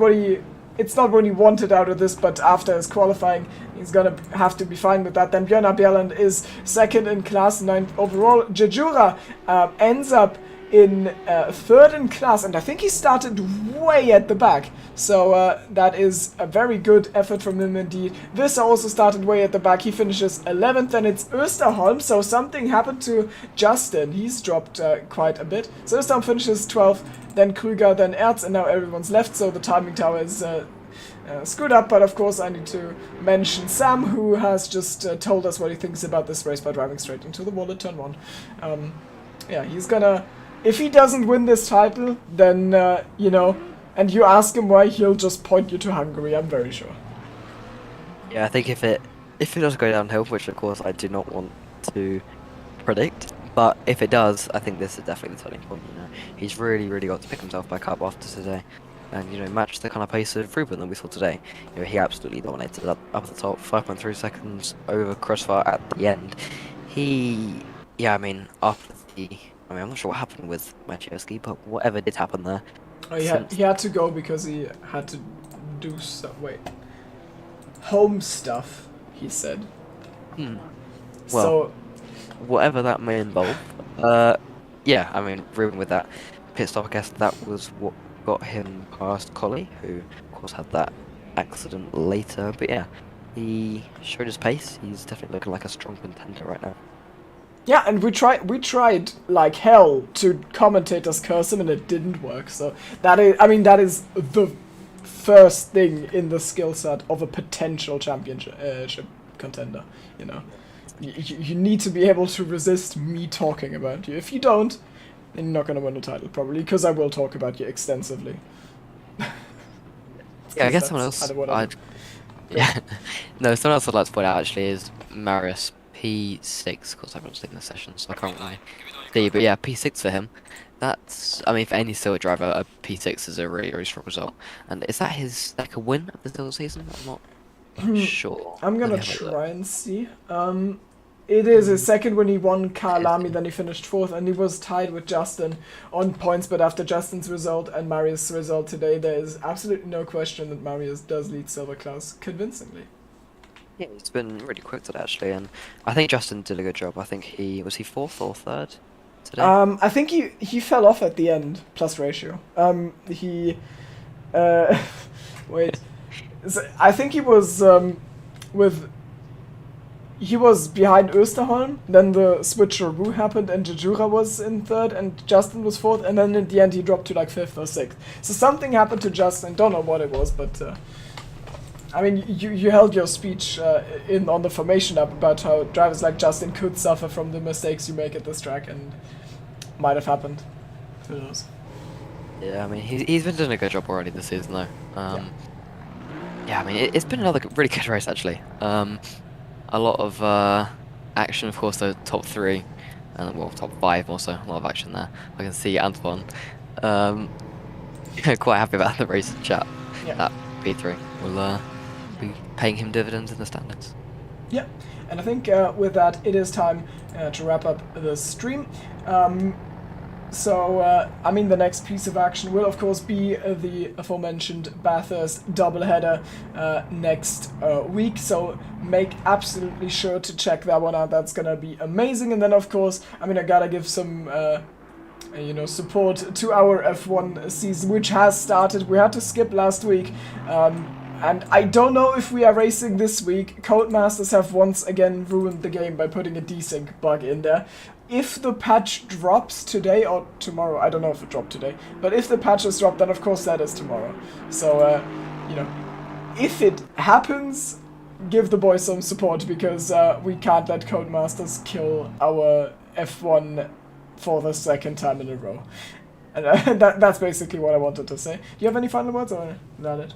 what he wanted out of this, but after his qualifying, he's gonna have to be fine with that. Then Björn Bjelland is 2nd in class, 9th overall. Jejura ends up in 3rd in class, and I think he started way at the back, so that is a very good effort from him indeed. Visser also started way at the back. He finishes 11th, and it's Österholm, so something happened to Justin. He's dropped quite a bit. So Österholm finishes 12th, then Krüger, then Erz, and now everyone's left, so the timing tower is screwed up. But of course I need to mention Sam, who has just told us what he thinks about this race by driving straight into the wall at turn 1. Yeah, he's gonna... If he doesn't win this title, then, and you ask him why, he'll just point you to Hungary, I'm very sure. Yeah, I think if it does go downhill, which of course I do not want to predict, but if it does, I think this is definitely the turning point. He's really, really got to pick himself back up after today, and match the kind of pace of Ruben that we saw today. He absolutely dominated up at the top, 5.3 seconds over Crossfire at the end. After the... I'm not sure what happened with Maciejewski, but whatever did happen there. Oh, he had to go because he had to do home stuff, he said. Well, so, whatever that may involve. Ruben with that pit stop, I guess that was what got him past Colley, who of course had that accident later. But yeah, he showed his pace. He's definitely looking like a strong contender right now. Yeah, and we tried like hell to commentators curse him, and it didn't work. So that is the first thing in the skill set of a potential championship contender. You need to be able to resist me talking about you. If you don't, then you're not gonna win the title probably, because I will talk about you extensively. Yeah, I guess someone else. Someone else I'd like to point out actually is Marius. P6, of course I haven't seen the session, so I can't really see, but yeah, P6 for him. That's, for any silver driver, a P6 is a really, really strong result. And is that his second win of the silver season? I'm not sure. I'm gonna try and see. It is his second when he won Kalami, then he finished 4th, and he was tied with Justin on points, but after Justin's result and Marius' result today, there is absolutely no question that Marius does lead silver class convincingly. Yeah, it's been really quick today actually, and I think Justin did a good job. I think he 4th or 3rd today. I think he fell off at the end, plus ratio. Wait, I think he was he was behind Österholm, then the switcheroo happened and Jejura was in 3rd and Justin was 4th, and then in the end he dropped to like 5th or 6th. So something happened to Justin, don't know what it was, but I mean, you held your speech in on the formation up about how drivers like Justin could suffer from the mistakes you make at this track, and might have happened. Who knows? Yeah, I mean, he's been doing a good job already this season, though. Yeah. Yeah, I mean, it's been another really good race, actually. A lot of action, of course, the top three, and well, top five also, a lot of action there. I can see Antoine quite happy about the race chat. Yeah. That P3 will be paying him dividends in the standings. Yeah, and I think with that, it is time to wrap up the stream. I mean, the next piece of action will, of course, be the aforementioned Bathurst doubleheader next week. So make absolutely sure to check that one out. That's gonna be amazing. And then, of course, I mean, I gotta give some support to our F1 season, which has started. We had to skip last week. And I don't know if we are racing this week. Codemasters have once again ruined the game by putting a desync bug in there. If the patch drops today or tomorrow, I don't know if it dropped today, but if the patch is dropped, then of course that is tomorrow. So, if it happens, give the boys some support, because we can't let Codemasters kill our F1 for the second time in a row. And that's basically what I wanted to say. Do you have any final words, or not it?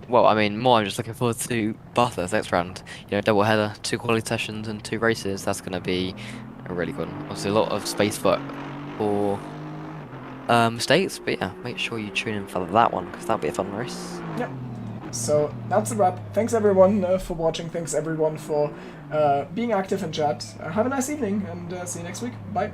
Well, I mean, more I'm just looking forward to Bathurst next round. Double header, 2 quality sessions and 2 races. That's going to be a really good one. Obviously, a lot of space for mistakes, but yeah, make sure you tune in for that one, because that'll be a fun race. Yep. So that's a wrap. Thanks everyone for watching. Thanks everyone for being active in chat. Have a nice evening, and see you next week. Bye.